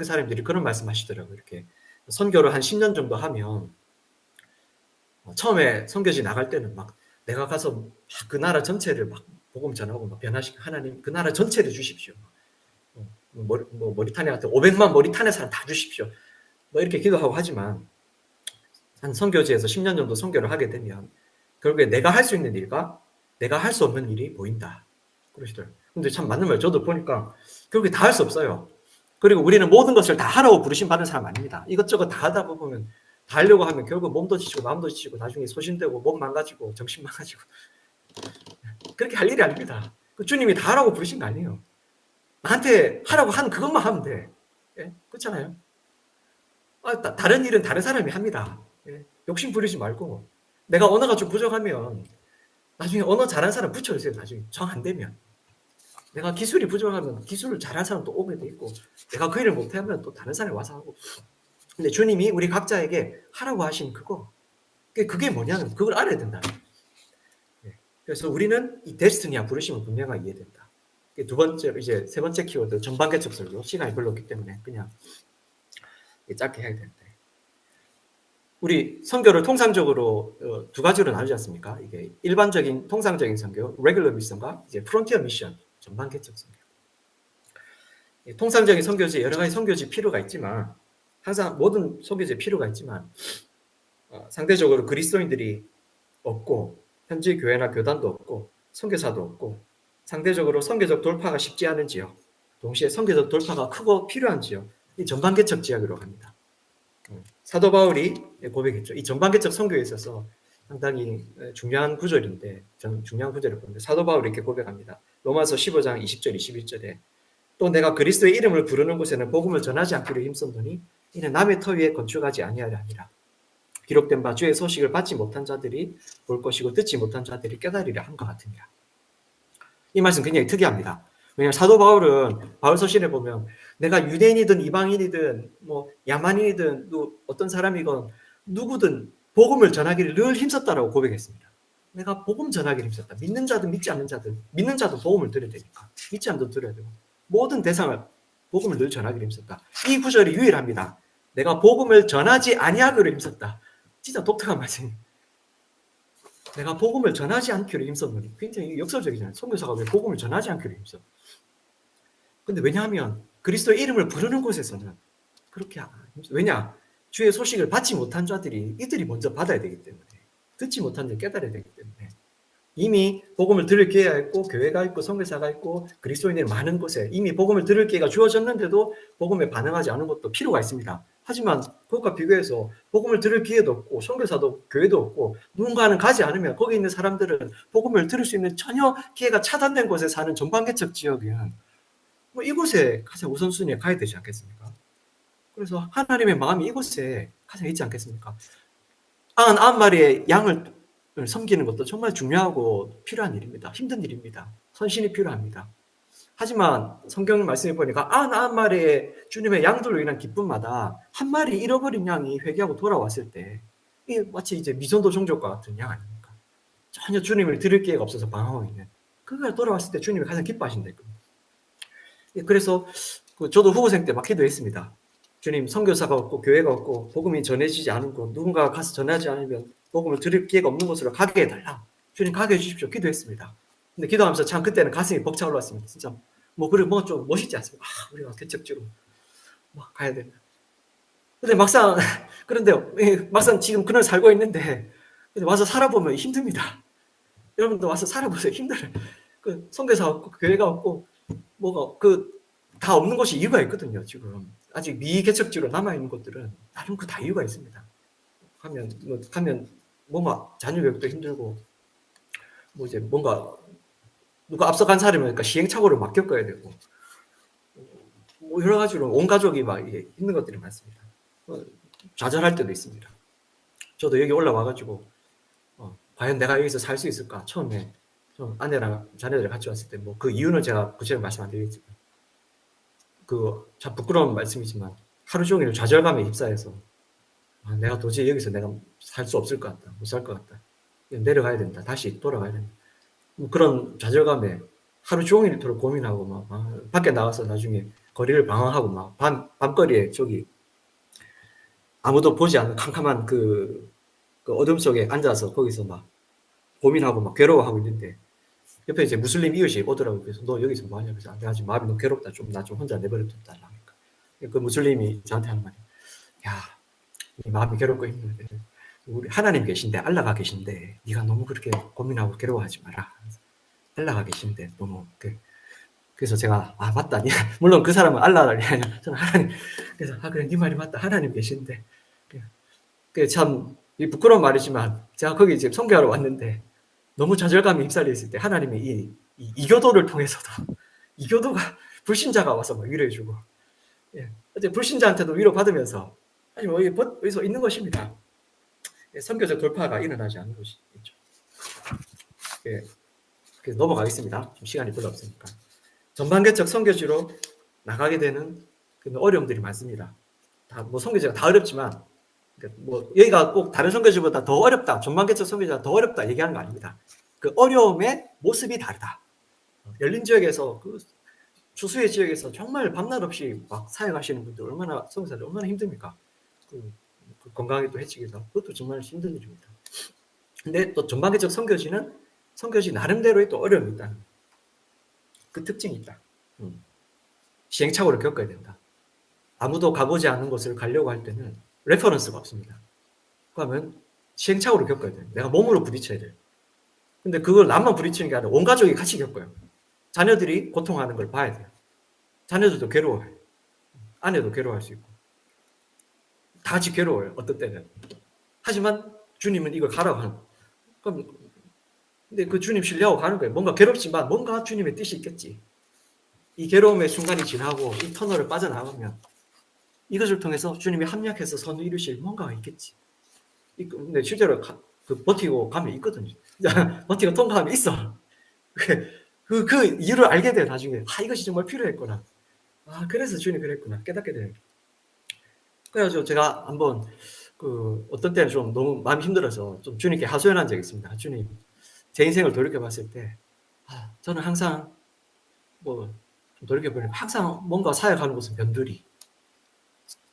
사람들이 그런 말씀하시더라고요. 이렇게 선교를 한 10년 정도 하면 처음에 선교지 나갈 때는 막 내가 가서 그 나라 전체를 막 복음 전하고 막 변화시키고 하나님 그 나라 전체를 주십시오. 머리탄에 같은 500만 머리탄의 사람 다 주십시오. 뭐 이렇게 기도하고 하지만 한 선교지에서 10년 정도 선교를 하게 되면 결국에 내가 할 수 있는 일과 내가 할 수 없는 일이 보인다. 그러시더라고요. 근데 참 맞는 말. 저도 보니까 결국에 다 할 수 없어요. 그리고 우리는 모든 것을 다 하라고 부르심 받은 사람 아닙니다. 이것저것 다 하다 보면 다 하려고 하면 결국 몸도 지치고 마음도 지치고 나중에 소신되고 몸 망가지고 정신 망가지고 그렇게 할 일이 아닙니다. 그 주님이 다 하라고 부르신 거 아니에요. 나한테 하라고 한 그것만 하면 돼. 예? 그렇잖아요. 다른 일은 다른 사람이 합니다. 예? 욕심 부리지 말고 내가 언어가 좀 부족하면 나중에 언어 잘하는 사람 붙여주세요. 나중에 정 안 되면. 내가 기술이 부족하면 기술을 잘하는 사람 또 오게 돼 있고 내가 그 일을 못하면 또 다른 사람이 와서 하고. 근데 주님이 우리 각자에게 하라고 하신 그게 뭐냐면 그걸 알아야 된다. 그래서 우리는 이 데스티니와 부르심을 분명하게 이해된다. 두 번째, 이제 세 번째 키워드 전반 개척 설교. 시간이 별로 없기 때문에 그냥 짧게 해야 되는데. 우리 선교를 통상적으로 두 가지로 나누지 않습니까? 이게 일반적인 통상적인 선교, 레귤러 미션과 이제 프론티어 미션, 전반 개척 선교. 통상적인 선교지 여러 가지 선교지 필요가 있지만 항상 모든 선교지에 필요가 있지만 상대적으로 그리스도인들이 없고 현지 교회나 교단도 없고 선교사도 없고 상대적으로 선교적 돌파가 쉽지 않은 지역, 동시에 선교적 돌파가 크고 필요한 지역, 이 전반 개척 지역으로 갑니다. 사도 바울이 고백했죠. 이 전반 개척 선교에 있어서 상당히 중요한 구절인데 저는 중요한 구절을 보는데 사도 바울이 이렇게 고백합니다. 로마서 15장 20절 21절에 또 내가 그리스도의 이름을 부르는 곳에는 복음을 전하지 않기로 힘썼더니 이는 남의 터 위에 건축하지 아니하려 하니라. 기록된 바 주의 소식을 받지 못한 자들이 볼 것이고 듣지 못한 자들이 깨달으려 함과 같으니라. 이 말씀 굉장히 특이합니다. 왜냐하면 사도 바울은 바울 서신에 보면 내가 유대인이든 이방인이든 뭐 야만인이든 또 어떤 사람이건 누구든 복음을 전하기를 늘 힘썼다라고 고백했습니다. 내가 복음 전하기를 힘썼다. 믿는 자든 믿지 않는 자든 믿는 자도 복음을 들어야 되니까 믿지 않는 자도 들어야 되고 모든 대상을 복음을 늘 전하기를 힘썼다. 이 구절이 유일합니다. 내가 복음을 전하지 아니하기를 힘썼다. 진짜 독특한 말씀입니다. 내가 복음을 전하지 않기로 힘썼노니 굉장히 역설적이잖아요. 선교사가 왜 복음을 전하지 않기로 힘써? 근데 왜냐하면 그리스도의 이름을 부르는 곳에서는 그렇게 왜냐? 주의 소식을 받지 못한 자들이 이들이 먼저 받아야 되기 때문에 듣지 못한 자들 깨달아야 되기 때문에 이미 복음을 들을 기회가 있고 교회가 있고 선교사가 있고 그리스도인들이 많은 곳에 이미 복음을 들을 기회가 주어졌는데도 복음에 반응하지 않은 것도 필요가 있습니다. 하지만 그것과 비교해서 복음을 들을 기회도 없고 선교사도 교회도 없고 누군가는 가지 않으면 거기 있는 사람들은 복음을 들을 수 있는 전혀 기회가 차단된 곳에 사는 전방개척 지역은 뭐 이곳에 가장 우선순위에 가야 되지 않겠습니까? 그래서 하나님의 마음이 이곳에 가장 있지 않겠습니까? 99마리의 양을 섬기는 것도 정말 중요하고 필요한 일입니다. 힘든 일입니다. 헌신이 필요합니다. 하지만 성경 말씀해 보니까 99마리의 주님의 양들로 인한 기쁨마다 한 마리 잃어버린 양이 회개하고 돌아왔을 때 이게 마치 이제 미전도 종족과 같은 양 아닙니까? 전혀 주님을 들을 기회가 없어서 방황하고 있는 그가 돌아왔을 때 주님이 가장 기뻐하신다. 그래서 저도 후보생 때 막 기도했습니다. 주님, 선교사가 없고 교회가 없고 복음이 전해지지 않은 곳, 누군가가 가서 전하지 않으면 복음을 들을 기회가 없는 곳으로 가게 해달라. 주님 가게 해주십시오. 기도했습니다. 근데 기도하면서 참 그때는 가슴이 벅차 올랐습니다. 진짜 그리고 뭔가 좀 멋있지 않습니까? 우리가 개척지로 막 가야 된다. 근데 막상 그런데요, 막상 지금 그날 살고 있는데 와서 살아보면 힘듭니다. 여러분도 와서 살아보세요. 힘들어요. 선교사 없고 교회가 없고 다 없는 것이 이유가 있거든요. 지금 아직 미개척지로 남아 있는 것들은 나름 다 이유가 있습니다. 가면 뭔가 자녀 교육도 힘들고 이제 뭔가 누가 앞서간 사람이니까 시행착오를 막 겪어야 되고 여러 가지로 온 가족이 막 이게 힘든 것들이 많습니다. 좌절할 때도 있습니다. 저도 여기 올라와가지고 과연 내가 여기서 살 수 있을까? 처음에 좀 아내랑 자녀들 같이 왔을 때 그 이유는 제가 구체적으로 말씀 안 드리겠지만 참 부끄러운 말씀이지만 하루 종일 좌절감에 휩싸여서 내가 도저히 여기서 내가 살 수 없을 것 같다. 못 살 것 같다. 내려가야 된다. 다시 돌아가야 된다. 그런 좌절감에 하루 종일 이토록 고민하고 밖에 나가서 나중에 거리를 방황하고 밤거리에 아무도 보지 않는 캄캄한 그 어둠 속에 앉아서 거기서 고민하고 괴로워하고 있는데 옆에 이제 무슬림 이웃이 오더라고요. 그래서 너 여기서 뭐하냐? 그래서 내가 지금 마음이 너무 괴롭다. 나 좀 혼자 내버려 뒀다. 그 무슬림이 저한테 하는 말이 야, 네 마음이 괴롭고 힘든데 우리 하나님 계신데 알라가 계신데 네가 너무 그렇게 고민하고 괴로워하지 마라. 알라가 계신데 너무 그래서 제가 맞다. 물론 그 사람은 알라를 아니라 저는 하나님. 그래서 그래 네 말이 맞다. 하나님 계신데 참 부끄러운 말이지만 제가 거기 이제 선교하러 왔는데 너무 좌절감에 휩싸려 있을 때 하나님이 이 이교도를 통해서도 이교도가 불신자가 와서 위로해주고 어제 불신자한테도 위로받으면서 아니 여기서 있는 것입니다. 선교적 돌파가 일어나지 않는 것이 있죠. 그래서 넘어가겠습니다. 좀 시간이 별로 없으니까. 전반개척 선교지로 나가게 되는 어려움들이 많습니다. 선교지가 다 어렵지만 여기가 꼭 다른 선교지보다 더 어렵다, 전반개척 선교지가 더 어렵다 얘기하는 거 아닙니다. 그 어려움의 모습이 다르다. 열린 지역에서 추수의 지역에서 정말 밤낮 없이 사역하시는 분들 선교사들 얼마나 힘듭니까? 건강에 또 해치기도 하고 그것도 정말 힘든 일입니다. 근데 또 전반개척 선교지는 선교지 나름대로의 또 어려움이 있다는 그 특징이 있다. 시행착오를 겪어야 된다. 아무도 가보지 않은 곳을 가려고 할 때는 레퍼런스가 없습니다. 그러면 시행착오를 겪어야 돼요. 내가 몸으로 부딪혀야 돼요. 근데 그걸 나만 부딪히는 게 아니라 온 가족이 같이 겪어요. 자녀들이 고통하는 걸 봐야 돼요. 자녀들도 괴로워요. 아내도 괴로워할 수 있고. 다 같이 괴로워요. 어떤 때는. 하지만 주님은 이걸 가라고 하는 거예요. 근데 그 주님 신뢰하고 가는 거예요. 뭔가 괴롭지만 뭔가 주님의 뜻이 있겠지. 이 괴로움의 순간이 지나고 이 터널을 빠져나가면 이것을 통해서 주님이 합력해서 선을 이루실 뭔가가 있겠지. 근데 실제로 버티고 가면 있거든요. 버티고 통과하면 있어. 그 이유를 알게 돼요. 나중에 이것이 정말 필요했구나. 그래서 주님이 그랬구나. 깨닫게 돼요. 그래가지고 제가 한번 어떤 때는 좀 너무 마음이 힘들어서 좀 주님께 하소연한 적이 있습니다. 주님, 제 인생을 돌이켜봤을 때 저는 항상 돌이켜보니까 항상 뭔가 사역하는 곳은 변두리.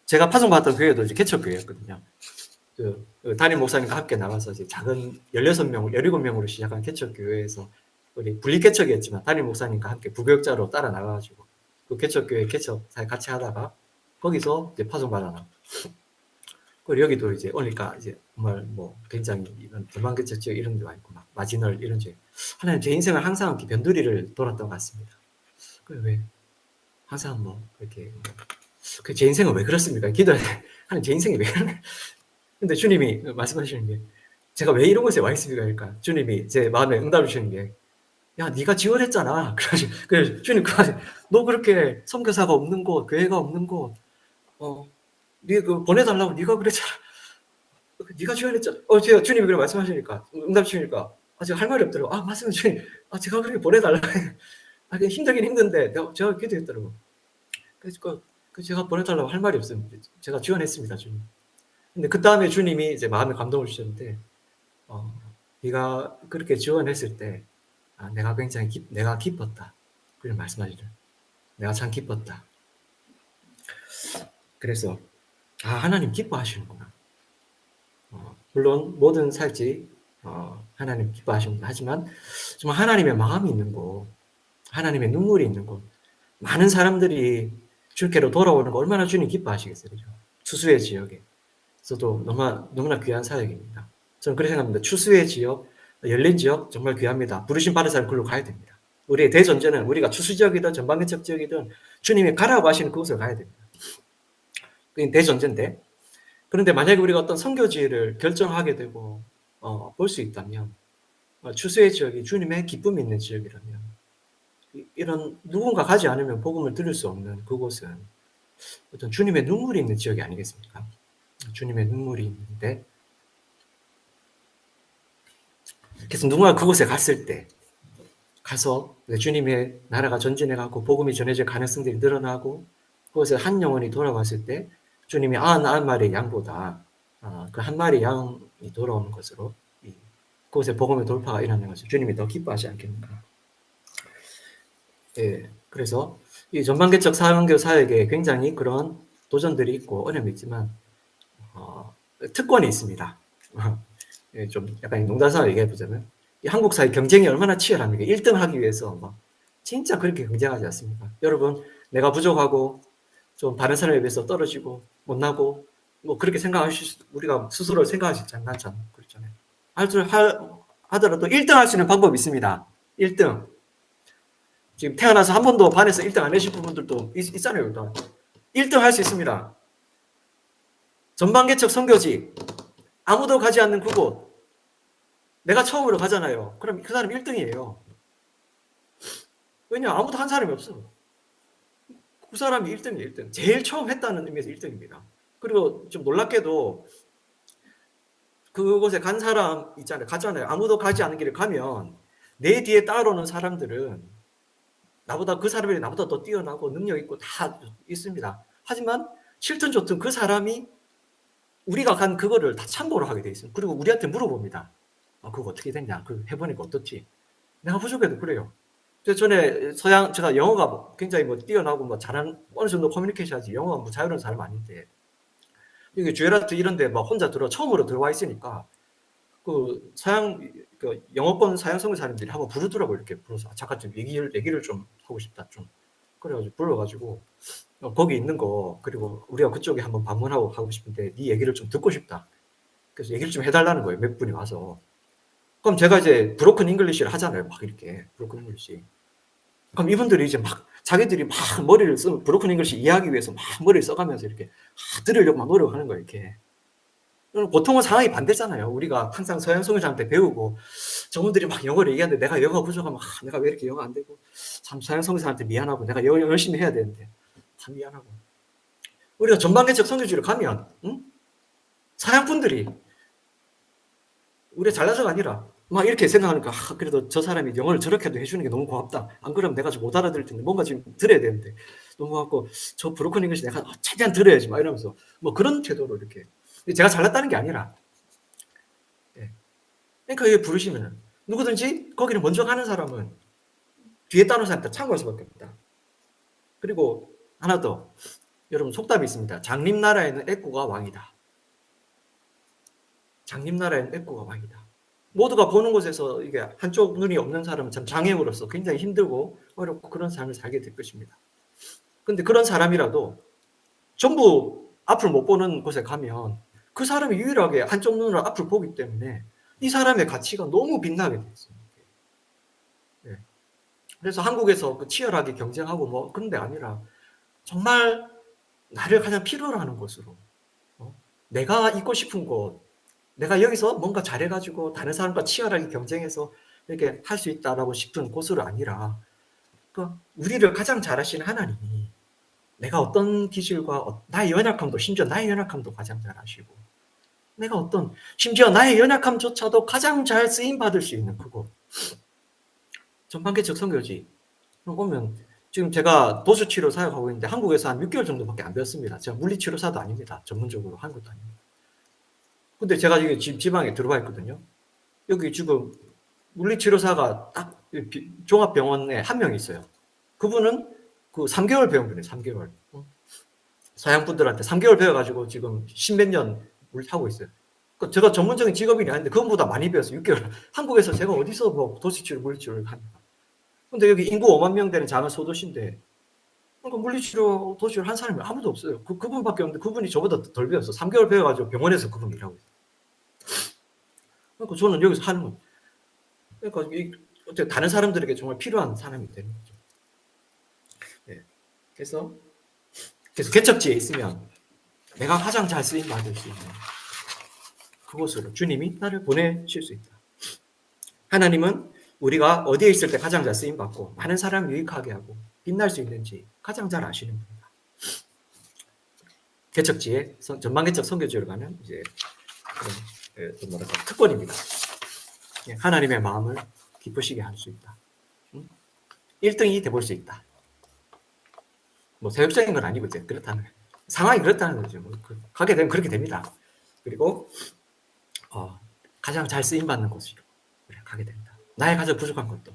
제가 파송받았던 교회도 이제 개척교회였거든요. 담임 목사님과 함께 나가서 이제 작은 16명, 17명으로 시작한 개척교회에서 우리 분리개척이었지만 담임 목사님과 함께 부교육자로 따라 나가가지고 그 개척교회 개척 같이 하다가 거기서 이제 파송받아나. 그리고 여기도 이제 오니까 이제 정말 뭐 굉장히 이런 전방개척 지역 이런 데가 있고 막 마지널 이런 지역. 하나님 제 인생을 항상 이렇게 변두리를 돌았던 것 같습니다. 왜 항상 뭐 이렇게 그 제 인생은 왜 그렇습니까? 기도해 하나님 제 인생이 왜 그러네. 근데 주님이 말씀하시는 게 제가 왜 이런 곳에 와 있습니까? 그러니까 주님이 제 마음에 응답을 주시는 게 야, 네가 지원했잖아. 그래서 주님 너 그렇게 선교사가 없는 곳, 교회가 없는 곳, 네 그 보내달라고 네가 그랬잖아. 네가 지원했잖아. 제가 주님이 그렇게 말씀하시니까 응답 주시니까 제가 할 말이 없더라고. 말씀해 주님. 제가 그렇게 보내달라고. 힘들긴 힘든데 제가 기도했더라고. 그래서 제가 보내달라고 할 말이 없습니다. 제가 지원했습니다, 주님. 근데 그 다음에 주님이 이제 마음에 감동을 주셨는데, 네가 그렇게 지원했을 때, 내가 굉장히 내가 기뻤다. 그런 말씀하시죠. 내가 참 기뻤다. 그래서 하나님 기뻐하시는구나. 물론 모든 살지 하나님 기뻐하십니다. 하지만 정말 하나님의 마음이 있는 곳, 하나님의 눈물이 있는 곳, 많은 사람들이 주께로 돌아오는 거 얼마나 주님 기뻐하시겠어요. 그죠? 추수의 지역에. 저도 너무나 귀한 사역입니다. 저는 그렇게 생각합니다. 추수의 지역, 열린 지역 정말 귀합니다. 부르심 받은 사람 그걸로 가야 됩니다. 우리의 대전제는 우리가 추수 지역이든 전방개척 지역이든 주님이 가라고 하시는 그곳을 가야 됩니다. 그게 대전제인데, 그런데 만약에 우리가 어떤 선교지를 결정하게 되고 볼 수 있다면 추수의 지역이 주님의 기쁨이 있는 지역이라면 이런 누군가 가지 않으면 복음을 들을 수 없는 그곳은 어떤 주님의 눈물이 있는 지역이 아니겠습니까? 주님의 눈물이 있는데, 그래서 누군가 그곳에 갔을 때 가서 주님의 나라가 전진해가고 복음이 전해질 가능성들이 늘어나고 그곳에 한 영혼이 돌아왔을 때 주님이 99마리의 양보다 그 한 마리 양이 돌아오는 것으로 그곳에 복음의 돌파가 일어나는 것을 주님이 더 기뻐하지 않겠는가. 예, 그래서 이 전방개척 사명교 사역에 굉장히 그런 도전들이 있고 어려움이 있지만 특권이 있습니다. 예, 좀 약간 농담삼아 얘기해보자면 이 한국 사회 경쟁이 얼마나 치열합니까? 1등 하기 위해서 진짜 그렇게 경쟁하지 않습니까? 여러분, 내가 부족하고 좀 다른 사람에 비해서 떨어지고 못나고 그렇게 우리가 스스로 생각하지 않잖아요. 그렇잖아요. 하더라도 1등 할 수 있는 방법이 있습니다. 1등. 지금 태어나서 한 번도 반에서 1등 안 해신 분들도 있잖아요. 1등 할 수 있습니다. 전방개척 선교지 아무도 가지 않는 그곳 내가 처음으로 가잖아요. 그럼 그 사람이 1등이에요. 왜냐? 아무도 한 사람이 없어. 그 사람이 1등이에요. 1등. 제일 처음 했다는 의미에서 1등입니다. 그리고 좀 놀랍게도 그곳에 간 사람 가잖아요. 아무도 가지 않은 길을 가면 내 뒤에 따라오는 사람들은 그 사람이 나보다 더 뛰어나고 능력 있고 다 있습니다. 하지만 싫든 좋든 그 사람이 우리가 간 그거를 다 참고로 하게 돼 있어요. 그리고 우리한테 물어봅니다. 그거 어떻게 됐냐? 해보니까 어떻지? 내가 부족해도 그래요. 전에 제가 영어가 굉장히 뛰어나고 잘하는, 어느 정도 커뮤니케이션 하지, 영어가 자유로운 사람 아닌데, 여기 주엘아트 이런데 혼자 처음으로 들어와 있으니까, 영어권 사양 선교사님들이 한번 부르더라고요. 이렇게 불러서. 잠깐 좀 얘기를 좀 하고 싶다. 좀. 그래가지고 불러가지고, 거기 있는 거, 그리고 우리가 그쪽에 한번 방문하고 가고 싶은데, 네 얘기를 좀 듣고 싶다. 그래서 얘기를 좀 해달라는 거예요. 몇 분이 와서. 그럼 제가 이제 브로큰 잉글리시를 하잖아요. 이렇게. 브로큰 잉글리시. 그럼 이분들이 이제 자기들이 머리를 브로큰 잉글리시 이해하기 위해서 머리를 써가면서 이렇게 들으려고 노력하는 거예요. 이렇게. 보통은 상황이 반대잖아요. 우리가 항상 서양 선교사한테 배우고 저분들이 영어를 얘기하는데 내가 영어 부족하면 내가 왜 이렇게 영어 안 되고 참 서양 선교사한테 미안하고 내가 영어 열심히 해야 되는데 참 미안하고. 우리가 전방개척 선교지를 가면 서양 분들이 우리가 잘나서가 아니라 이렇게 생각하니까 그래도 저 사람이 영어를 저렇게도 해주는 게 너무 고맙다. 안 그러면 내가 좀 못 알아들을 텐데 뭔가 지금 들어야 되는데 너무 고맙고 저 브로큰 잉글리시 내가 최대한 들어야지 이러면서 그런 태도로 이렇게. 제가 잘났다는 게 아니라 그러니까 이게 부르시면은 누구든지 거기를 먼저 가는 사람은 뒤에 따르는 사람한테 참고할 수밖에 없다. 그리고 하나 더 여러분 속담이 있습니다. 장림나라에는 애꾸가 왕이다. 장림나라에는 애꾸가 왕이다. 모두가 보는 곳에서 이게 한쪽 눈이 없는 사람은 참 장애우로서 굉장히 힘들고 어렵고 그런 삶을 살게 될 것입니다. 근데 그런 사람이라도 전부 앞을 못 보는 곳에 가면 그 사람이 유일하게 한쪽 눈으로 앞을 보기 때문에 이 사람의 가치가 너무 빛나게 돼 있어요. 예. 그래서 한국에서 그 치열하게 경쟁하고 뭐 그런 데 아니라 정말 나를 가장 필요로 하는 곳으로, 내가 있고 싶은 곳, 내가 여기서 뭔가 잘해가지고 다른 사람과 치열하게 경쟁해서 이렇게 할 수 있다라고 싶은 곳으로 아니라, 그러니까 우리를 가장 잘하시는 하나님이 내가 어떤 기질과 나의 연약함도, 심지어 나의 연약함도 가장 잘 아시고, 내가 심지어 나의 연약함조차도 가장 잘 쓰임받을 수 있는 그곳. 전반개척 선교지 오면, 지금 제가 도수치료 사역하고 있는데 한국에서 한 6개월 정도밖에 안 배웠습니다. 제가 물리치료사도 아닙니다. 전문적으로 한 것도 아닙니다. 근데 제가 여기 지방에 들어와 있거든요. 여기 지금 물리치료사가 딱 종합병원에 한 명 있어요. 그분은 그 3개월 배운 분이에요. 3개월. 서양분들한테 3개월 배워가지고 지금 십몇 년 하고 있어요. 제가 전문적인 직업이 아닌데 그것보다 많이 배웠어요. 6개월. 한국에서 제가 어디서 뭐 도수치료, 물리치료를 합니까? 근데 여기 인구 5만 명 되는 작은 소도시인데, 그러니까 물리치료, 도수치료를 한 사람이 아무도 없어요. 그분밖에 없는데 그분이 저보다 덜 배웠어. 3개월 배워가지고 병원에서 그분 일하고 있어요. 그러니까 저는 여기서 하는 거예요. 그러니까 어떻게 다른 사람들에게 정말 필요한 사람이 되는 거죠. 네. 그래서 개척지에 있으면 내가 가장 잘 쓰임 받을 수 있는 그곳으로 주님이 나를 보내실 수 있다. 하나님은 우리가 어디에 있을 때 가장 잘 쓰임 받고 많은 사람 유익하게 하고 빛날 수 있는지 가장 잘 아시는 분이다. 개척지에 전방개척 선교지로 가는 이제 그런 뭐랄까 특권입니다. 하나님의 마음을 기쁘시게 할 수 있다. 1등이 돼볼 수 있다. 뭐 세욕적인 건 아니고 이제 그렇다는 상황이 그렇다는 거죠. 뭐 가게 되면 그렇게 됩니다. 그리고 가장 잘 쓰임 받는 곳으로 가게 됩니다. 나의 가장 부족한 것도.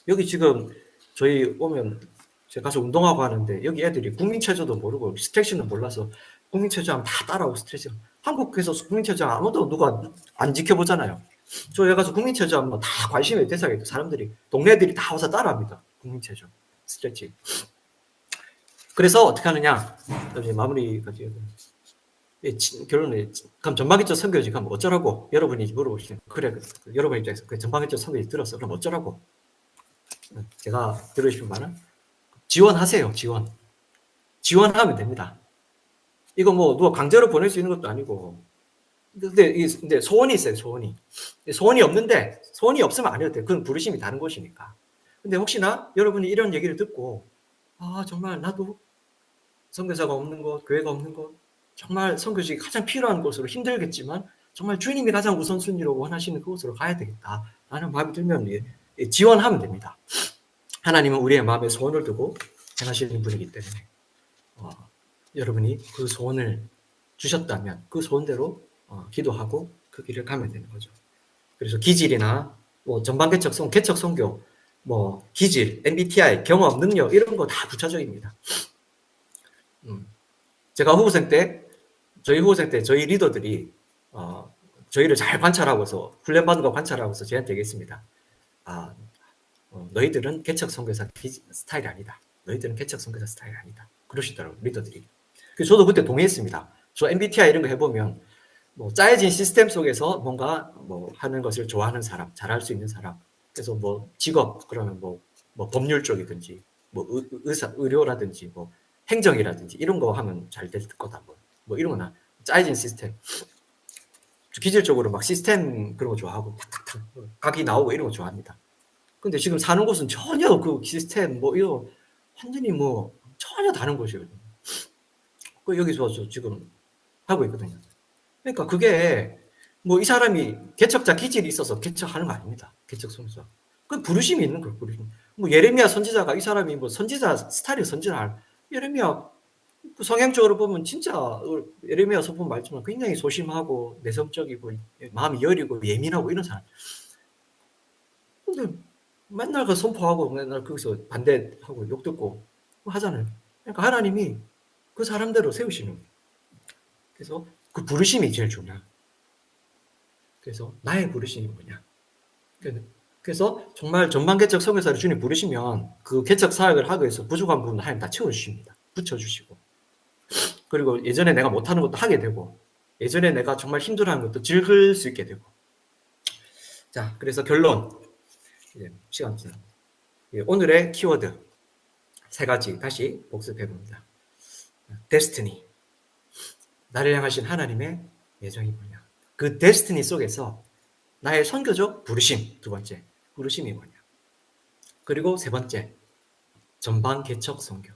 여기 지금 저희 오면 제가 가서 운동하고 하는데 여기 애들이 국민체조도 모르고 스트레칭도 몰라서 국민체조하면 다 따라오고 스트레칭. 한국에서 국민체조하면 아무도 누가 안 지켜보잖아요. 저 여기 가서 국민체조하면 다 관심의 대상이 돼. 사람들이 동네들이 다 와서 따라합니다. 국민체조 스트레칭. 그래서 어떻게 하느냐, 마무리까지 결론에 그럼 전방개척 선교지 그럼 어쩌라고 여러분이 물어보시면, 그래 여러분 입장에서 그 전방개척 선교지 들었어 그럼 어쩌라고, 제가 들으시는 말은 지원하세요. 지원하면 됩니다. 이거 뭐 누가 강제로 보낼 수 있는 것도 아니고, 근데 소원이 있어요. 소원이 없는데, 소원이 없으면 안 해도 돼요. 그건 부르심이 다른 곳이니까. 근데 혹시나 여러분이 이런 얘기를 듣고 정말 나도 선교사가 없는 곳, 교회가 없는 곳, 정말 선교직이 가장 필요한 곳으로, 힘들겠지만 정말 주님이 가장 우선순위로 원하시는 그곳으로 가야 되겠다라는 마음이 들면 지원하면 됩니다. 하나님은 우리의 마음에 소원을 두고 행하시는 분이기 때문에 여러분이 그 소원을 주셨다면 그 소원대로 기도하고 그 길을 가면 되는 거죠. 그래서 기질이나 뭐 전방개척 개척 선교, 뭐 기질, MBTI, 경험, 능력 이런 거 다 부차적입니다. 제가 저희 후보생 때 저희 리더들이 저희를 잘 관찰하고서, 훈련받은 거 관찰하고서 저한테 얘기했습니다. 너희들은 개척 선교사 스타일이 아니다. 너희들은 개척 선교사 스타일이 아니다. 그러시더라고요, 리더들이. 그래서 저도 그때 동의했습니다. 저 MBTI 이런 거 해보면 뭐 짜여진 시스템 속에서 뭔가 뭐 하는 것을 좋아하는 사람, 잘할 수 있는 사람. 그래서 뭐 직업 그러면 뭐 법률 쪽이든지 뭐 의료라든지 뭐 행정이라든지 이런 거 하면 잘 될 거다. 뭐 이런 거나 짜여진 시스템. 기질적으로 막 시스템 그런 거 좋아하고 탁탁탁 각이 나오고 이런 거 좋아합니다. 근데 지금 사는 곳은 전혀 그 시스템 뭐 이거 완전히 뭐 전혀 다른 곳이거든요. 여기서 저 지금 하고 있거든요. 그러니까 그게 뭐 이 사람이 개척자 기질이 있어서 개척하는 거 아닙니다. 개척 선교사. 그 부르심이 있는 거예요. 부르심. 뭐 예레미야 선지자가 이 사람이 뭐 선지자 스타일이 선지자 예레미야 성향적으로 보면 진짜 예레미야서 보면 말지만 굉장히 소심하고 내성적이고 마음이 여리고 예민하고 이런 사람. 근데 맨날 그 선포하고 맨날 거기서 반대하고 욕 듣고 하잖아요. 그러니까 하나님이 그 사람대로 세우시는 거예요. 그래서 그 부르심이 제일 중요해요. 그래서 나의 부르심이 뭐냐. 그래서 정말 전방개척 선교사를 주님 부르시면 그 개척 사역을 하기 위해서 부족한 부분을 하나님 다 채워주십니다. 붙여주시고. 그리고 예전에 내가 못하는 것도 하게 되고, 예전에 내가 정말 힘들어하는 것도 즐길 수 있게 되고. 자, 그래서 결론. 이제 시간 지나. 오늘의 키워드 세 가지 다시 복습해 봅니다. 데스티니. 나를 향하신 하나님의 예정이 뭐냐. 그 데스티니 속에서 나의 선교적 부르심, 두 번째. 부르심이 뭐냐. 그리고 세 번째. 전방 개척 선교.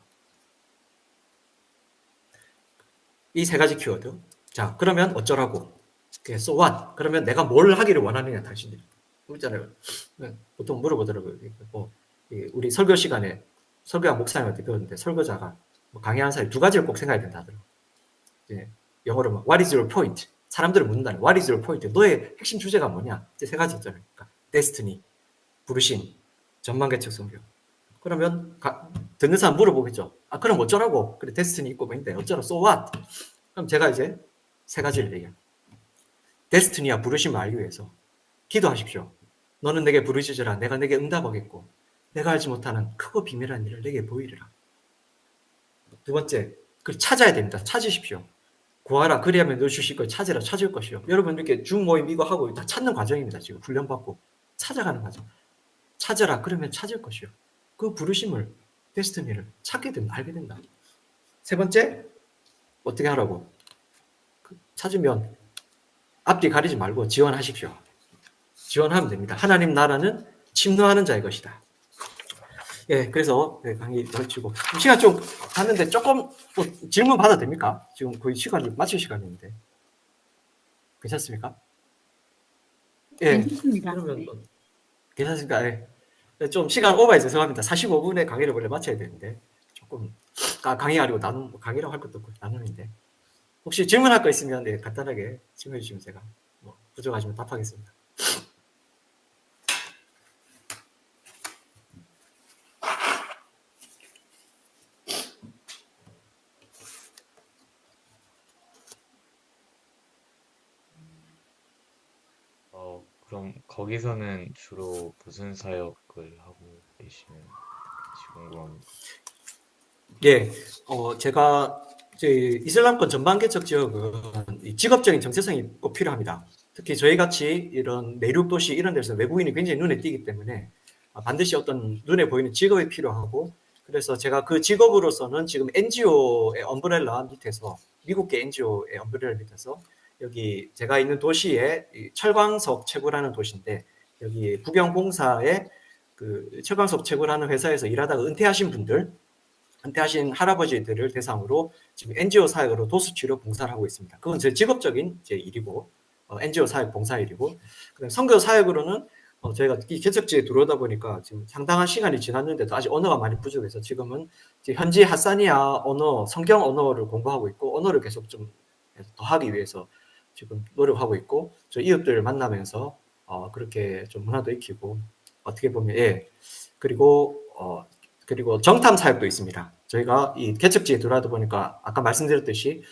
이 세 가지 키워드. 자, 그러면 어쩌라고? So what? 그러면 내가 뭘 하기를 원하느냐, 당신들이. 있잖아요. 보통 물어보더라고요. 뭐, 우리 설교 시간에 설교한 목사님한테 배웠는데 설교자가 뭐 강의하는 사람이 두 가지를 꼭 생각해야 된다 하더라고요. 영어로 뭐, What is your point? 사람들을 묻는다는 What is your point? 너의 핵심 주제가 뭐냐? 이제 세 가지 있잖아요. 그러니까 destiny, 부르심, 전망 개척 선교. 그러면 듣는 사람 물어보겠죠. 아, 그럼 어쩌라고? 그래, destiny 있고 뭐인데 어쩌라? So what? 그럼 제가 이제 세 가지를 얘기해요. destiny와 부르심을 알기 위해서 기도하십시오. 너는 내게 부르짖으라. 내가 내게 응답하겠고 내가 알지 못하는 크고 비밀한 일을 내게 보이리라. 두 번째, 그걸 찾아야 됩니다. 찾으십시오. 구하라. 그리하면 너 주실 걸 찾으라. 찾을 것이요. 여러분 이렇게 줌 모임 이거 하고 다 찾는 과정입니다. 지금 훈련받고 찾아가는 과정. 찾아라. 그러면 찾을 것이요. 그 부르심을, 데스티니를 찾게 된다. 알게 된다. 세 번째, 어떻게 하라고? 찾으면 앞뒤 가리지 말고 지원하십시오. 지원하면 됩니다. 하나님 나라는 침노하는 자의 것이다. 예, 그래서 강의 걸치고 시간 좀 갔는데 조금 뭐 질문 받아도 됩니까? 지금 거의 시간이 마칠 시간인데 괜찮습니까? 예, 괜찮습니다. 그러면 뭐, 괜찮습니까? 예. 좀 시간 오버해서 죄송합니다. 45분에 강의를 원래 마쳐야 되는데 조금 강의하려고 강의라고 할 것도 없고 나누는데 혹시 질문할 거 있으면 네, 간단하게 질문해 주시면 제가 뭐 부족하시면 답하겠습니다. 그럼 거기서는 주로 무슨 사역을 하고 계시는지 궁금합니다. 예, 제가 이슬람권 전반 개척 지역은 직업적인 정체성이 꼭 필요합니다. 특히 저희 같이 이런 내륙 도시 이런 데서 외국인이 굉장히 눈에 띄기 때문에 반드시 어떤 눈에 보이는 직업이 필요하고 그래서 제가 그 직업으로서는 지금 NGO의 엄브렐라 밑에서 미국계 NGO의 엄브렐라 밑에서 여기 제가 있는 도시에 철광석 채굴하는 도시인데 여기 부경봉사에 그 철광석 채굴하는 회사에서 일하다가 은퇴하신 분들 은퇴하신 할아버지들을 대상으로 지금 NGO 사역으로 도수치료 봉사를 하고 있습니다. 그건 제 직업적인 제 일이고 NGO 사역 봉사 일이고 그다음 선교 사역으로는 저희가 이 개척지에 들어오다 보니까 지금 상당한 시간이 지났는데도 아직 언어가 많이 부족해서 지금은 현지 하사니아 언어, 성경 언어를 공부하고 있고 언어를 계속 좀 더 하기 위해서 지금 노력하고 있고 저 이웃들을 만나면서 그렇게 좀 문화도 익히고 어떻게 보면 그리고 정탐 사역도 있습니다. 저희가 이 개척지에 들어가다 보니까 아까 말씀드렸듯이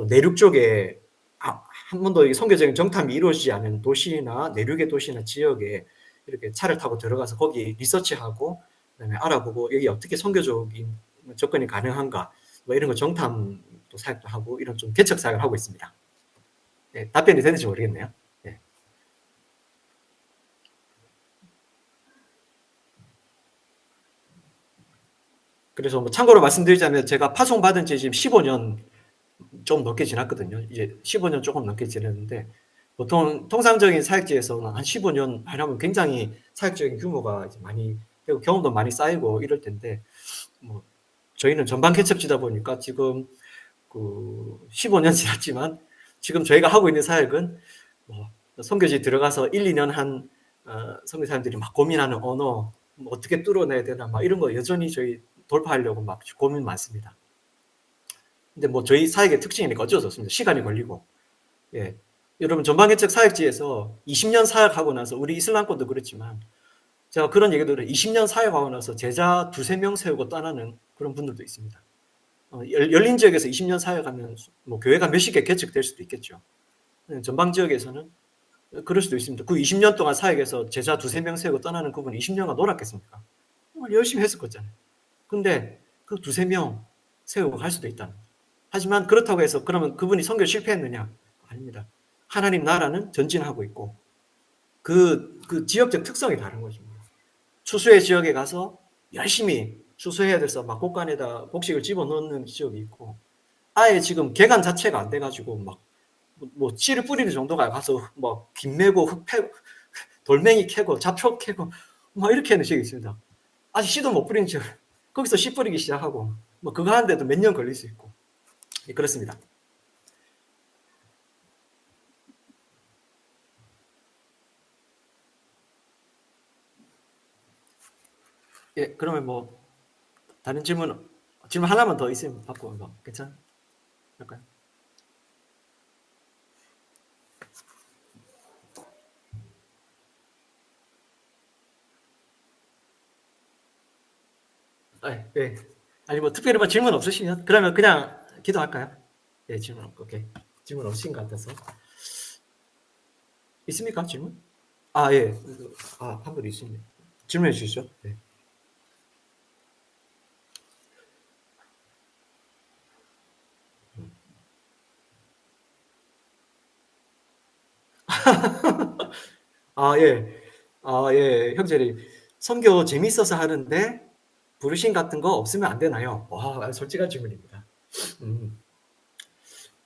내륙 쪽에 한 번도 선교적인 정탐이 이루어지지 않은 도시나 내륙의 도시나 지역에 이렇게 차를 타고 들어가서 거기 리서치하고 그다음에 알아보고 여기 어떻게 선교적인 접근이 가능한가 뭐 이런 거 정탐도 사역도 하고 이런 좀 개척 사역을 하고 있습니다. 네, 답변이 되는지 모르겠네요. 네. 그래서 뭐 참고로 말씀드리자면 제가 파송받은 지 지금 15년 좀 넘게 지났거든요. 이제 15년 조금 넘게 지났는데 보통 통상적인 사역지에서는 한 15년 하려면 굉장히 사역적인 규모가 이제 많이 되고 경험도 많이 쌓이고 이럴 텐데 뭐 저희는 전반 개척지다 보니까 지금 그 15년 지났지만 지금 저희가 하고 있는 사역은 뭐 선교지 들어가서 1, 2년 한 선교사님들이 막 고민하는 언어 뭐 어떻게 뚫어내야 되나 막 이런 거 여전히 저희 돌파하려고 막 고민 많습니다. 근데 뭐 저희 사역의 특징이니까 어쩔 수 없습니다. 시간이 걸리고. 예. 여러분 전방개척 사역지에서 20년 사역하고 나서 우리 이슬람권도 그렇지만 제가 그런 얘기도 해요. 20년 사역하고 나서 제자 두세 명 세우고 떠나는 그런 분들도 있습니다. 열린 지역에서 20년 사역하면 뭐 교회가 몇십 개 개척될 수도 있겠죠. 전방 지역에서는 그럴 수도 있습니다. 그 20년 동안 사역해서 제자 두세 명 세우고 떠나는 그분이 20년간 놀았겠습니까? 열심히 했을 거잖아요. 근데 그 두세 명 세우고 갈 수도 있다는 거죠. 하지만 그렇다고 해서 그러면 그분이 선교 실패했느냐? 아닙니다. 하나님 나라는 전진하고 있고 그 지역적 특성이 다른 것입니다. 추수의 지역에 가서 열심히 추수해야 돼서 막 곡간에다 곡식을 집어넣는 지역이 있고 아예 지금 개간 자체가 안 돼가지고 막 뭐 씨를 뿌리는 정도가 가서 뭐 김 메고 흙 패고 돌멩이 캐고 잡초 캐고 막 이렇게 하는 지역이 있습니다. 아직 씨도 못 뿌린 지역 거기서 씨 뿌리기 시작하고 뭐 그거 하는데도 몇 년 걸릴 수 있고 그렇습니다. 예, 그러면 뭐 다른 질문 하나만 더 있으면 받고 뭐 괜찮을까요? 네, 네. 아니 뭐 특별히 뭐 질문 없으시면 그러면 그냥 기도할까요? 예, 질문 없고 오케이. 질문 없으신 것 같아서 있습니까 질문? 아 예, 한 분 있습니다. 질문해 주시죠. 네. 예. 예, 형제님. 선교 재밌어서 하는데 부르심 같은 거 없으면 안 되나요? 와, 솔직한 질문입니다.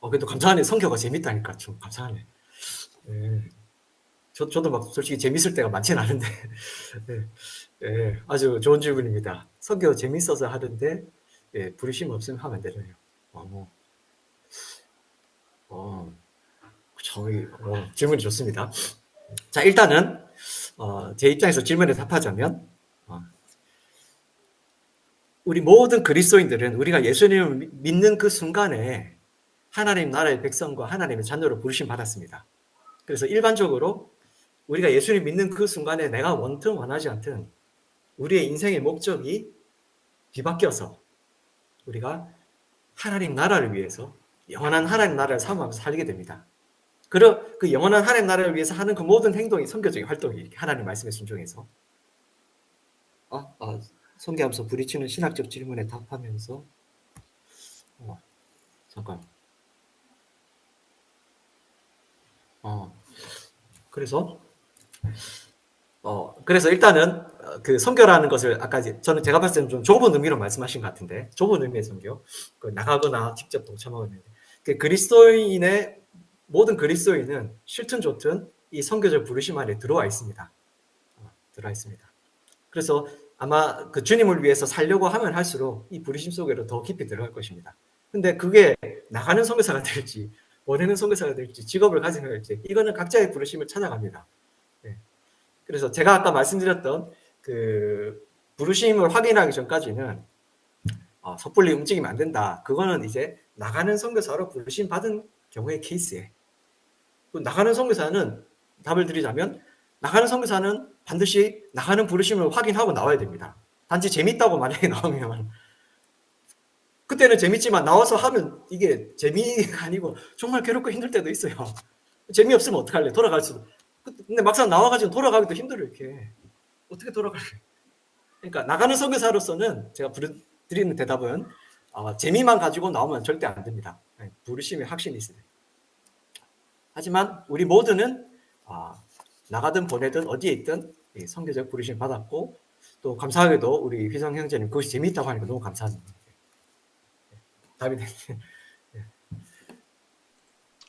그래도 감사하네. 선교가 재밌다니까 좀 감사하네. 예. 저도 막 솔직히 재밌을 때가 많지는 않은데. 예. 예, 아주 좋은 질문입니다. 선교 재밌어서 하는데 예, 부르심 없으면 하면 안 되나요? 질문이 좋습니다. 자, 일단은 제 입장에서 질문에 답하자면 우리 모든 그리스도인들은 우리가 예수님을 믿는 그 순간에 하나님 나라의 백성과 하나님의 자녀로 부르심 받았습니다. 그래서 일반적으로 우리가 예수님 믿는 그 순간에 내가 원든 원하지 않든 우리의 인생의 목적이 뒤바뀌어서 우리가 하나님 나라를 위해서 영원한 하나님 나라를 사모하면서 살게 됩니다. 그 영원한 하나님 나라를 위해서 하는 그 모든 행동이 선교적인 활동이 하나님 말씀에 순종해서 선교하면서 부딪히는 신학적 질문에 답하면서 잠깐 그래서 일단은 그 선교라는 것을 아까 제가 봤을 때는 좀 좁은 의미로 말씀하신 것 같은데 좁은 의미의 선교 나가거나 직접 동참하는 그리스도인의 모든 그리스도인은 싫든 좋든 이 선교적 부르심 안에 들어와 있습니다. 그래서 아마 그 주님을 위해서 살려고 하면 할수록 이 부르심 속으로 더 깊이 들어갈 것입니다. 근데 그게 나가는 선교사가 될지 보내는 선교사가 될지 직업을 가진 될지 이거는 각자의 부르심을 찾아갑니다. 네. 그래서 제가 아까 말씀드렸던 그 부르심을 확인하기 전까지는 섣불리 움직이면 안 된다. 그거는 이제 나가는 선교사로 부르심 받은 경우의 케이스에 나가는 선교사는 답을 드리자면 나가는 선교사는 반드시 나가는 부르심을 확인하고 나와야 됩니다. 단지 재밌다고 만약에 나오면 그때는 재밌지만 나와서 하면 이게 재미가 아니고 정말 괴롭고 힘들 때도 있어요. 재미없으면 어떡할래? 돌아갈 수도. 근데 막상 나와가지고 돌아가기도 힘들어요. 이렇게. 어떻게 돌아갈래? 그러니까 나가는 선교사로서는 제가 드리는 대답은 재미만 가지고 나오면 절대 안 됩니다. 부르심의 확신이 있어요. 하지만 우리 모두는 나가든 보내든 어디에 있든 선교적 부르심 받았고 또 감사하게도 우리 휘성 형제님 그것이 재미있다고 하니까 너무 감사합니다. 답이 됐네.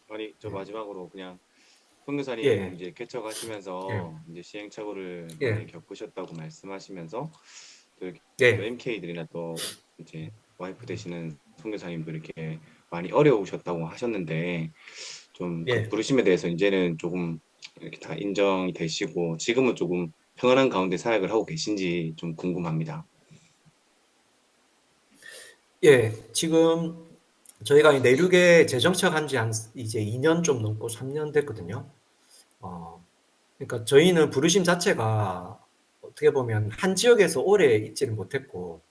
아니 저 마지막으로 그냥 선교사님 예. 이제 개척하시면서 이제 시행착오를 예. 많이 겪으셨다고 말씀하시면서 또 이렇게 예. 또 MK들이나 또 이제 와이프 되시는 선교사님도 이렇게 많이 어려우셨다고 하셨는데 좀 그 예. 부르심에 대해서 이제는 조금 이렇게 다 인정이 되시고 지금은 조금 평안한 가운데 사역을 하고 계신지 좀 궁금합니다. 예, 지금 저희가 내륙에 재정착한 지 이제 2년 좀 넘고 3년 됐거든요. 그러니까 저희는 부르심 자체가 어떻게 보면 한 지역에서 오래 있지는 못했고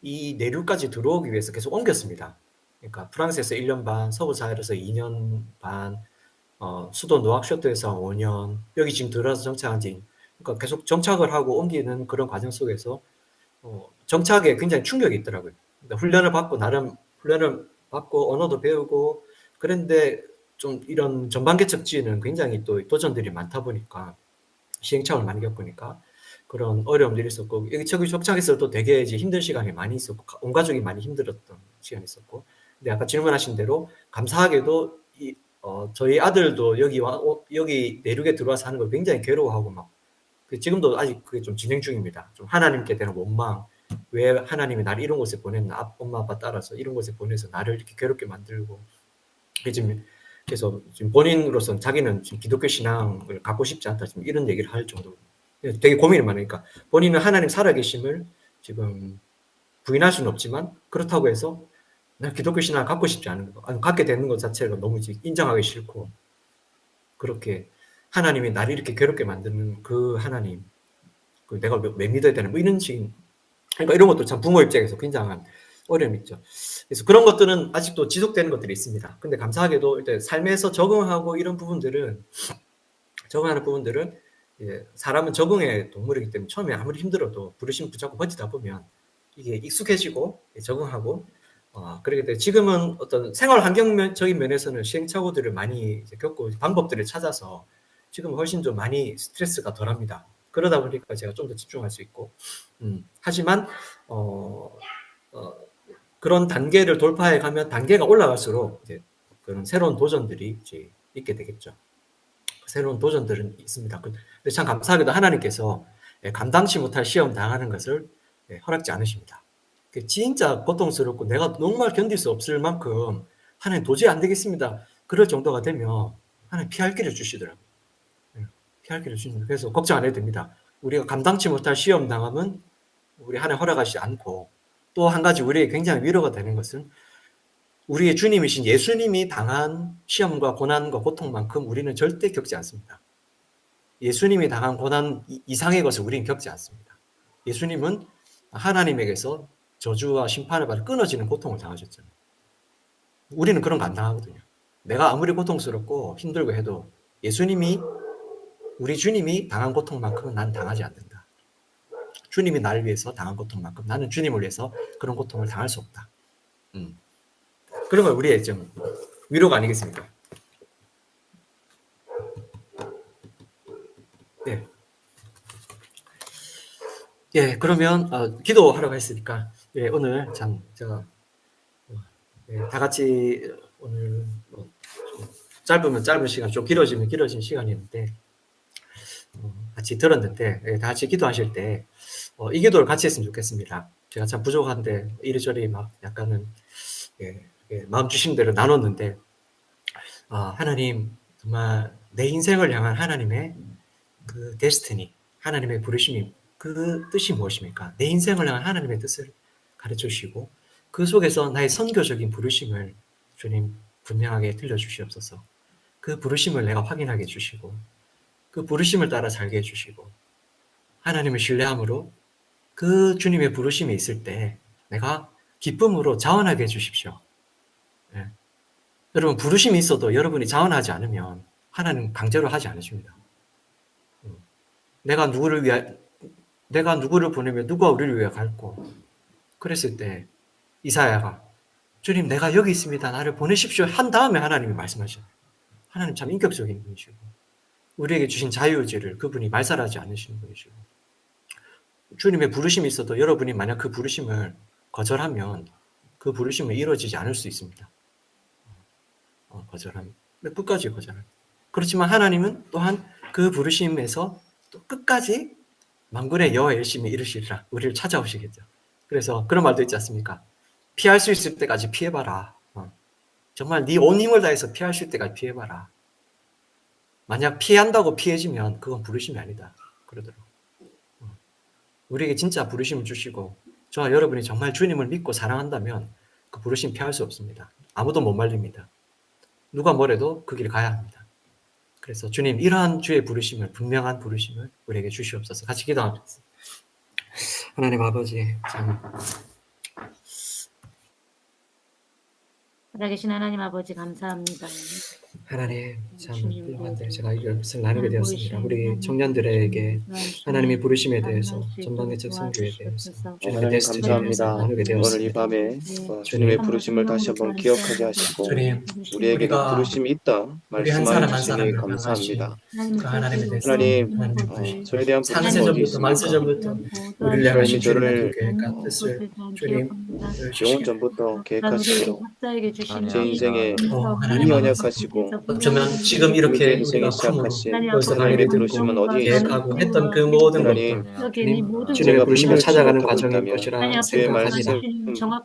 이 내륙까지 들어오기 위해서 계속 옮겼습니다. 그러니까 프랑스에서 1년 반, 서부 사헬에서 2년 반, 수도 누악쇼트에서 5년, 여기 지금 들어와서 정착한 지, 그러니까 계속 정착을 하고 옮기는 그런 과정 속에서 정착에 굉장히 충격이 있더라고요. 그러니까 훈련을 받고 나름 훈련을 받고 언어도 배우고 그런데 좀 이런 전반개척지는 굉장히 또 도전들이 많다 보니까 시행착오를 많이 겪으니까 그런 어려움들이 있었고 여기저기 족착해서도 되게 이제 힘든 시간이 많이 있었고 온 가족이 많이 힘들었던 시간이 있었고 근데 아까 질문하신 대로 감사하게도 저희 아들도 여기 내륙에 들어와서 하는 걸 굉장히 괴로워하고 막 지금도 아직 그게 좀 진행 중입니다. 좀 하나님께 대한 원망, 왜 하나님이 나를 이런 곳에 보냈나, 엄마 아빠 따라서 이런 곳에 보내서 나를 이렇게 괴롭게 만들고 지금 그래서 지금 본인으로서는 자기는 지금 기독교 신앙을 갖고 싶지 않다 지금 이런 얘기를 할 정도로 되게 고민이 많으니까 본인은 하나님 살아계심을 지금 부인할 수는 없지만 그렇다고 해서 나 기독교 신앙을 갖고 싶지 않은 거, 아니, 갖게 되는 것 자체가 너무 인정하기 싫고 그렇게 하나님이 나를 이렇게 괴롭게 만드는 그 하나님, 내가 왜 믿어야 되나 뭐 이런 식, 그러니까 이런 것도 참 부모 입장에서 굉장한 어려움이 있죠. 그래서 그런 것들은 아직도 지속되는 것들이 있습니다. 근데 감사하게도 일단 삶에서 적응하고 이런 부분들은 적응하는 부분들은 사람은 적응의 동물이기 때문에 처음에 아무리 힘들어도 부르심 붙잡고 버티다 보면 이게 익숙해지고 적응하고 그렇기 때문에 지금은 어떤 생활 환경적인 면에서는 시행착오들을 많이 겪고 방법들을 찾아서 지금 훨씬 좀 많이 스트레스가 덜합니다. 그러다 보니까 제가 좀 더 집중할 수 있고 하지만 그런 단계를 돌파해 가면 단계가 올라갈수록 이제 그런 새로운 도전들이 이제 있게 되겠죠. 새로운 도전들은 있습니다. 근데 참 감사하게도 하나님께서 감당치 못할 시험 당하는 것을 허락지 않으십니다. 진짜 고통스럽고 내가 정말 견딜 수 없을 만큼 하나님 도저히 안 되겠습니다. 그럴 정도가 되면 하나님 피할 길을 주시더라고요. 피할 길을 주십니다. 그래서 걱정 안 해도 됩니다. 우리가 감당치 못할 시험 당함은 우리 하나님 허락하시지 않고 또 한 가지 우리에게 굉장히 위로가 되는 것은 우리의 주님이신 예수님이 당한 시험과 고난과 고통만큼 우리는 절대 겪지 않습니다. 예수님이 당한 고난 이상의 것을 우리는 겪지 않습니다. 예수님은 하나님에게서 저주와 심판을 받아 끊어지는 고통을 당하셨잖아요. 우리는 그런 거 안 당하거든요. 내가 아무리 고통스럽고 힘들고 해도 예수님이 우리 주님이 당한 고통만큼은 난 당하지 않는다. 주님이 나를 위해서 당한 고통만큼 나는 주님을 위해서 그런 고통을 당할 수 없다. 그런 걸 우리의 좀 위로가 아니겠습니까? 네. 예, 그러면 기도하라고 했으니까 오늘 참 제가 다 같이 오늘 짧으면 짧은 시간, 좀 길어지면 길어진 시간이었는데 같이 들었는데 다 같이 기도하실 때 이 기도를 같이 했으면 좋겠습니다. 제가 참 부족한데 이리저리 막 약간은 마음 주신 대로 나눴는데 하나님 정말 내 인생을 향한 하나님의 그 데스티니, 하나님의 부르심이 그 뜻이 무엇입니까? 내 인생을 향한 하나님의 뜻을 가르쳐 주시고 그 속에서 나의 선교적인 부르심을 주님 분명하게 들려주시옵소서. 그 부르심을 내가 확인하게 해주시고 그 부르심을 따라 살게 해주시고 하나님을 신뢰함으로 그 주님의 부르심이 있을 때 내가 기쁨으로 자원하게 해주십시오. 네. 여러분 부르심이 있어도 여러분이 자원하지 않으면 하나님 강제로 하지 않으십니다. 내가 누구를 보내면 누가 우리를 위해 갈고 그랬을 때 이사야가 주님 내가 여기 있습니다. 나를 보내십시오 한 다음에 하나님이 말씀하셔요. 하나님 참 인격적인 분이시고 우리에게 주신 자유의지를 그분이 말살하지 않으시는 분이시고 주님의 부르심이 있어도 여러분이 만약 그 부르심을 거절하면 그 부르심은 이루어지지 않을 수 있습니다. 거절하면 끝까지 거절합니다. 그렇지만 하나님은 또한 그 부르심에서 또 끝까지 만군의 여호와 열심히 이루시리라 우리를 찾아오시겠죠. 그래서 그런 말도 있지 않습니까? 피할 수 있을 때까지 피해봐라. 정말 네 온 힘을 다해서 피할 수 있을 때까지 피해봐라. 만약 피한다고 피해지면 그건 부르심이 아니다. 그러더라고요. 우리에게 진짜 부르심을 주시고 저와 여러분이 정말 주님을 믿고 사랑한다면 그 부르심 피할 수 없습니다. 아무도 못 말립니다. 누가 뭐래도 그 길 가야 합니다. 그래서 주님 이러한 주의 부르심을 분명한 부르심을 우리에게 주시옵소서. 같이 기도하겠습니다. 하나님 아버지 참 살아계신 하나님 아버지 감사합니다. 하나님 참 주님, 훌륭한데 제가 이것을 나누게 하나님 되었습니다. 보이시는 우리 하나님, 청년들에게 하나님의 부르심에 대해서 감사할 수 있도록 전방개척 선교에 대해서 도와주시옵소서. 주님의 하나님 데스티니에 대해서 감사합니다. 나누게 오늘 이 되었습니다. 밤에 네. 주님의 주님, 부르심을 다시 한번 기억하게 하시고 주님, 우리에게도 우리가 부르심이 있다 우리 한 말씀하여 사람 한 주시니 사람을 향하신 감사합니다. 그 하나님의 하나님, 데스티니, 하나님의 부르심. 저에 대한 부르심이 어디 창세전부터 있습니까? 만세전부터 우리를 향하신 하나님이 주님의 저를 그 계획과 뜻을 주님 영원 전부터 계획하시고 각자에게 주신 제 인생에 하나님 이미 아버지. 언약하시고 어쩌면 지금 이렇게 우리의 인생에 우리가 컴으로 시작하신 벌써 하나님의 말씀을 부르심은 어디에 계획하고 있습니까? 했던 그 모든 하나님, 것들 주님 주님의 제가 부르심을 분별치 찾아가는 못하고 과정일 있다면 것이라 주의 생각합니다. 말씀 안에서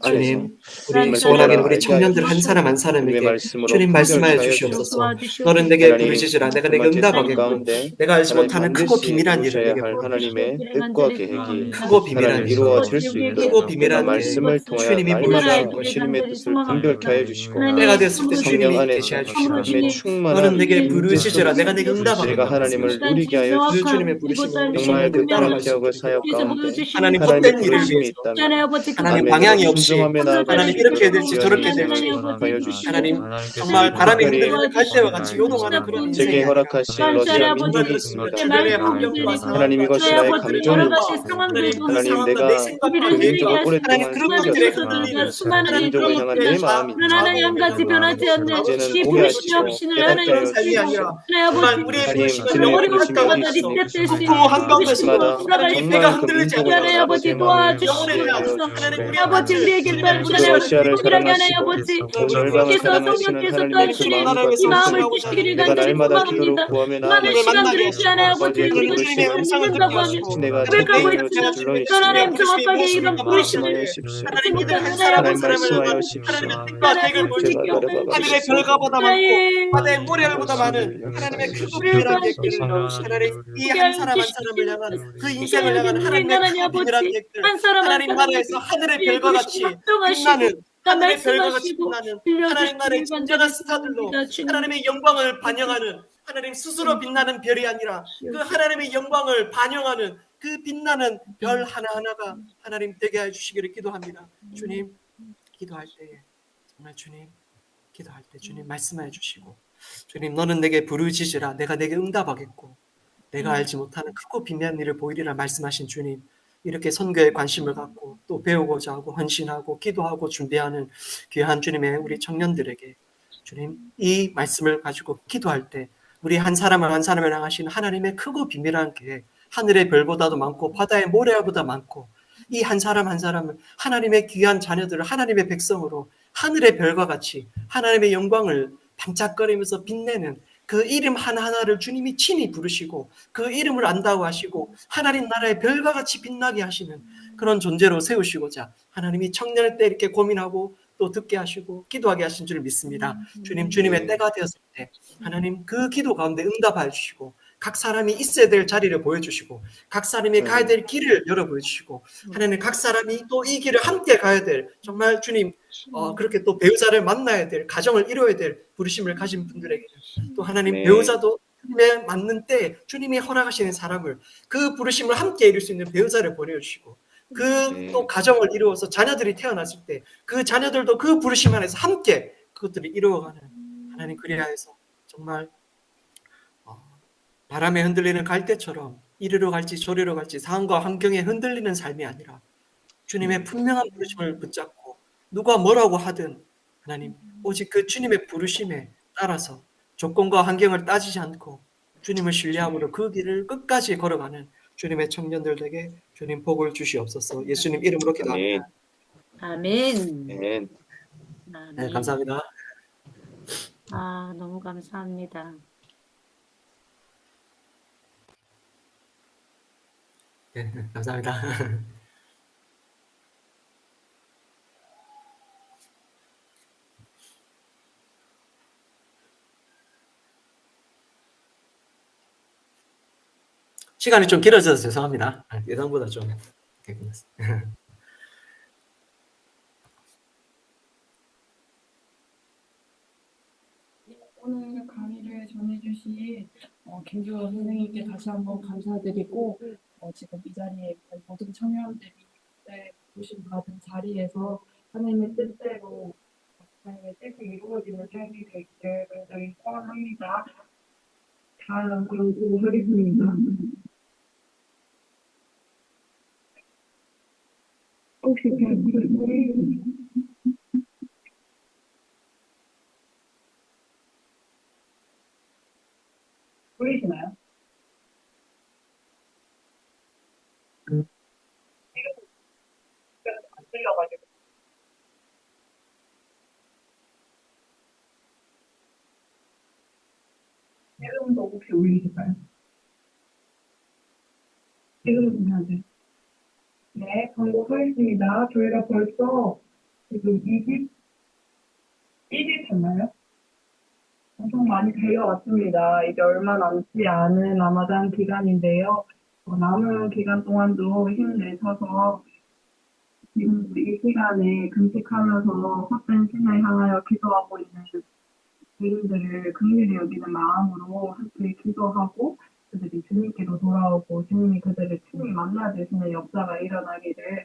주님, 우리 주님의 소원하기는 말씀을 우리 알게 하여 청년들 한 주시고 사람 한 주님의 사람에게 말씀으로 주님 말씀하여 분별케 하여 주시옵소서. 주옵소서. 너는 내게 하나님, 부르짖으라 내가 내게 정말 제 삶 응답하겠고 가운데 내가 알지 하나님 못하는 크고 반드시 비밀한 일을 이루셔야 내게 할 보여주시옵소서. 하나님의 뜻과 계획이 크고 비밀한 하나님 일, 이루어질 수 있도록 크고 내가 비밀한 계획, 말씀을 통하여 주님이 날마다 보여주실 그 것이고 주님의 뜻을 분별케 하여 주시고 때가 됐을 때 성령 주님이 안에서 계시해 하나님의 주시고 너는 충만한 내게 임재 부르짖으라 내가 내게 속에서 응답하겠다 제가 하나님을 누리게 하여 그 주시고 주님의 부르심을 우리 정말 청년들 그 따라갈 푸른 수 태역의 있도록 사역 가운데 하나님 하나님의 헛된 일을 부르심이 위해서 있다면 하나님 아멘으로 방향이 없이 순종하며 나아갈 하나님 수 이렇게 있도록 될지 귀한 저렇게 인생을 될지 축복하여 주시고 하나님 정말 바람에 특별히 흔들리는 갈대와 같이 요동하는 그런 인생이 제게 아니라 허락하신 정말 러시아 정말 민족이 그렇습니다. 있습니다. 주변의 환경과 상황과 하나님 이것이 나의 그들의 감정이고 하나님 그 하나님 상황과 내가 내 생각과 그 민족을 하나님 오랫동안 그런 것들에 섬겼지만 흔들리는 그 하나님 민족을 그런 향한 것들에 내 마음이 하나님 한 가지 변하지 않는 이제는 이 보게 부르심이 하시고 없이는 깨닫게 그런 하여 삶이 주십시오. 아니라 하나님 정말 아버지 우리의 하나님 부르심은 주님의 영원히 부르심이 가까운 어디 마다 데서 리셋될 수 있습니까? 있는 폭풍우 한가운데서 그때마다 돌아갈 수 하나님 배가 정말 그 흔들리지 민족을 않게 향한 하나님 아버지 아버지의 마음을 영혼에 도와주시옵소서. 대한 주시게 하나님 하여 우리 아버지 아버지 우리에게 주님의 그 하나님 러시아를 동일하게 하나님 사랑하시고 아버지 온 열방을 주님께서 사랑하시는 성령께서 하나님의 그 떠주신 마음과 나라를 이 마음을 성취하고자 뜻을 주시기를 내가 간절히 날마다 기도로 소망합니다. 구하며 많은 주님을 나아갑니다. 만나게 시간들을 하시고 하나님 아버지 아버지의 그 또는 우리가 주님의 부르심을 음성을 듣게 믿는다고 하시고 하면 내가 고백하고 제 내가 있지만 주님의 하나님 부르심의 정확하게 모습을 이런 말씀을 부르심을 말씀하여 주십시오. 하나님 받지 오늘 한 못하는 사람 한 하나님 사람을 말씀하여 향한 주십시오. 하나님의 뜻과 계획을 제가 보여주시고 하늘의 나라바가시소 별과보다 많고 바다의 모래알보다 많은 하나님 하나님의 역사해 크고 주시옵소서. 비밀한 계획들을 하나님 이 한 사람 한 사람을 향한 그 인생을 향한 하나님의 크고 비밀한 계획들 한 사람 한 하나님 나라에서 사람에게 하늘의 이 별과 같이 부르심을 확정하시고 빛나는 다 하늘의 별과 같이 말씀하시고 빛나는 하나님 나라의 빌려주시기를 진정한 간절히 스타들로 소망합니다. 주님 하나님의 영광을 반영하는 하나님 스스로 빛나는 별이 아니라 그 하나님의 영광을 반영하는 그 빛나는 별 하나하나가 하나님 되게 해주시기를 기도합니다. 주님 기도할 때에 정말 주님 기도할 때 주님 말씀해 주시고 주님 너는 내게 부르짖으라 내가 내게 응답하겠고 내가 알지 못하는 크고 비밀한 일을 보이리라 말씀하신 주님 이렇게 선교에 관심을 갖고 또 배우고자 하고 헌신하고 기도하고 준비하는 귀한 주님의 우리 청년들에게 주님 이 말씀을 가지고 기도할 때 우리 한 사람을 한 사람을 향하시는 하나님의 크고 비밀한 계획 하늘의 별보다도 많고 바다의 모래보다 많고 이 한 사람 한 사람을 하나님의 귀한 자녀들을 하나님의 백성으로 하늘의 별과 같이 하나님의 영광을 반짝거리면서 빛내는 그 이름 하나하나를 주님이 친히 부르시고 그 이름을 안다고 하시고 하나님 나라의 별과 같이 빛나게 하시는 그런 존재로 세우시고자 하나님이 청년의 때 이렇게 고민하고 또 듣게 하시고 기도하게 하신 줄 믿습니다. 주님 주님의 때가 되었을 때 하나님 그 기도 가운데 응답하여 주시고 각 사람이 있어야 될 자리를 보여주시고 각 사람이 가야 될 길을 열어 보여주시고 하나님 각 사람이 또 이 길을 함께 가야 될 정말 주님 그렇게 또 배우자를 만나야 될 가정을 이루어야 될 부르심을 가진 분들에게 또 하나님 네. 배우자도 주님의 맞는 때 주님이 허락하시는 사람을 그 부르심을 함께 이룰 수 있는 배우자를 보내주시고 그 네. 또 가정을 이루어서 자녀들이 태어났을 때 그 자녀들도 그 부르심 안에서 함께 그것들을 이루어가는 하나님 그리하여서 정말 바람에 흔들리는 갈대처럼 이리로 갈지 저리로 갈지 상황과 환경에 흔들리는 삶이 아니라 주님의 분명한 부르심을 붙잡고 누가 뭐라고 하든 하나님 오직 그 주님의 부르심에 따라서 조건과 환경을 따지지 않고 주님을 신뢰함으로 그 길을 끝까지 걸어가는 주님의 청년들에게 주님 복을 주시옵소서. 예수님 이름으로 기도합니다. 아멘. 아멘. 아멘. 네, 감사합니다. 아, 너무 감사합니다. 네, 감사합니다. 시간이 좀 길어져서 죄송합니다. 예상보다 좀 끝났어요. 오늘 강의를 전해주신 김주원 선생님께 다시 한번 감사드리고 지금 이 자리에 있는 모든 청년들이 부르심 받은 자리에서 하나님의 뜻대로 나의 뜻이 이루어지는 삶이 되기를 굉장히 소원합니다. 다음 광고 하겠습니다. 혹시 보이시나요? 안 들려가지고. 지금도 혹시 울리실까요? 지금은 괜찮으세요? 네, 광고 하겠습니다. 저희가 벌써 지금 21일 됐나요? 엄청 많이 달려왔습니다. 이제 얼마 남지 않은 라마단 기간인데요. 남은 기간 동안도 힘내셔서 지금 이 시간에 금식하면서 헛된 신을 향하여 기도하고 있는 주인들을 긍휼히 여기는 마음으로 함께 기도하고 그들이 주님께로 돌아오고 주님이 그들을 친히 만나주시는 역사가 일어나기를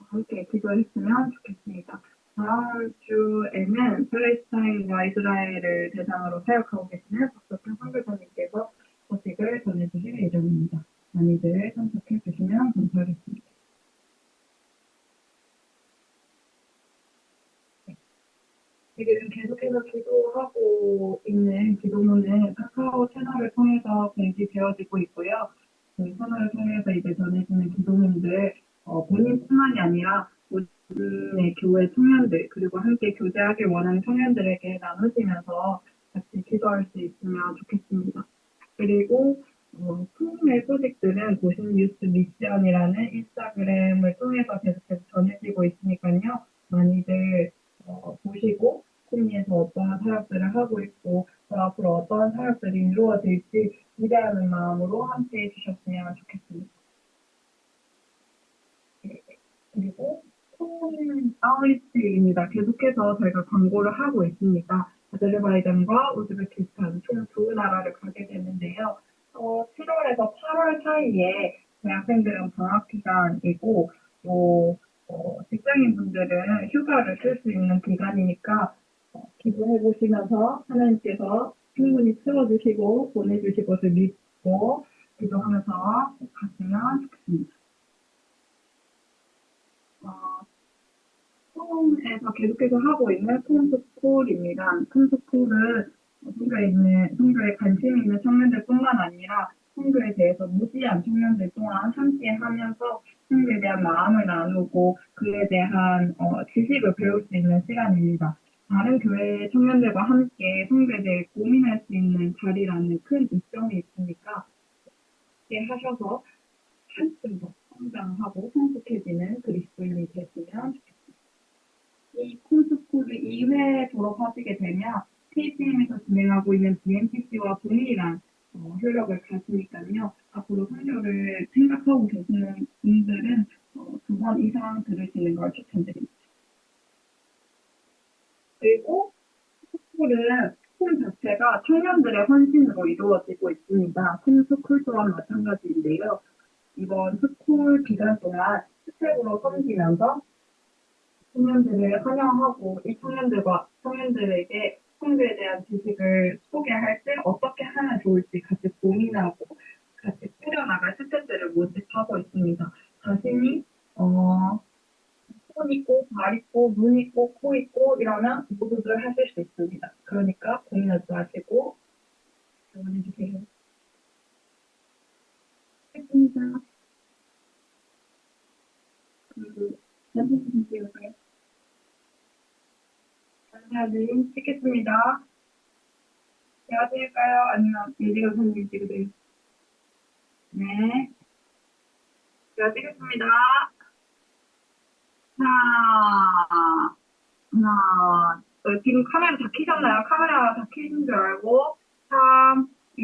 함께 기도했으면 좋겠습니다. 다음 주에는 팔레스타인과 이스라엘을 대상으로 사역하고 계시는 박석현 선교사님께서 소식을 전해주실 예정입니다. 많이들 참석해 주시면 감사하겠습니다. 지금 계속해서 기도하고 있는 기도문은 카카오 채널을 통해서 공지되어지고 있고요. 그 채널을 통해서 이제 전해지는 기도문들 본인뿐만이 아니라 본인의 교회 청년들 그리고 함께 교제하길 원하는 청년들에게 나누시면서 같이 기도할 수 있으면 좋겠습니다. 그리고 풍의 소식들은 고신 뉴스 미션이라는 인스타그램을 통해서 계속해서 전해지고 있으니까요. 많이들 보시고 심리에서 어떠한 사역들을 하고 있고 또 앞으로 어떠한 사역들이 이루어질지 기대하는 마음으로 함께 해주셨으면 좋겠습니다. 그리고 콩 아웃리치입니다. 계속해서 저희가 광고를 하고 있습니다. 아제르바이잔과 우즈베키스탄 총 두 나라를 가게 되는데요. 7월에서 8월 사이에 대학생들은 방학 기간이고 또 직장인분들은 휴가를 쓸 수 있는 기간이니까 기도해 보시면서 하나님께서 충분히 채워주시고 보내주실 것을 믿고 기도하면서 꼭 갔으면 좋겠습니다. 홈에서 계속해서 하고 있는 홈스쿨입니다. 홈스쿨은 성교에 관심 있는 청년들뿐만 아니라 성교에 대해서 무지한 청년들 또한 함께 하면서 성교에 대한 마음을 나누고 그에 대한 지식을 배울 수 있는 시간입니다. 다른 교회 청년들과 함께 성교에 대해 고민할 수 있는 자리라는 큰 이점이 있으니까 함께 하셔서 한층 더 성장하고 성숙해지는 그리스도인이 되시면 좋겠습니다. 이 콘스쿨을 2회 졸업하시게 되면 KTM에서 진행하고 있는 BMPC와 동일한 효력을 가지니까요. 앞으로 선교를 생각하고 계시는 분들은 2번 이상 들으시는 걸 추천드립니다. 그리고 스쿨은 홈 자체가 청년들의 헌신으로 이루어지고 있습니다. 홈스쿨 또한 마찬가지인데요. 이번 스쿨 기간 동안 스텝으로 섬기면서 청년들을 환영하고 이 청년들에게 성교에 대한 지식을 소개할 때 어떻게 하면 좋을지 같이 고민하고 같이 꾸려나갈 스태프들을 모집하고 있습니다. 자신이 손 있고 발 있고 눈 있고 코 있고 이러면 모두들 하실 수 있습니다. 그러니까 고민하지 마시고 지원해 주세요. 알겠습니다. 선생님 찍으세요. 사진 찍겠습니다. 제가 찍을까요? 아니면 예지가 선생님 찍으세요? 네. 제가 찍겠습니다. 하나, 지금 카메라 다 켜졌나요? 카메라 다 켜진 줄 알고, 3, 2,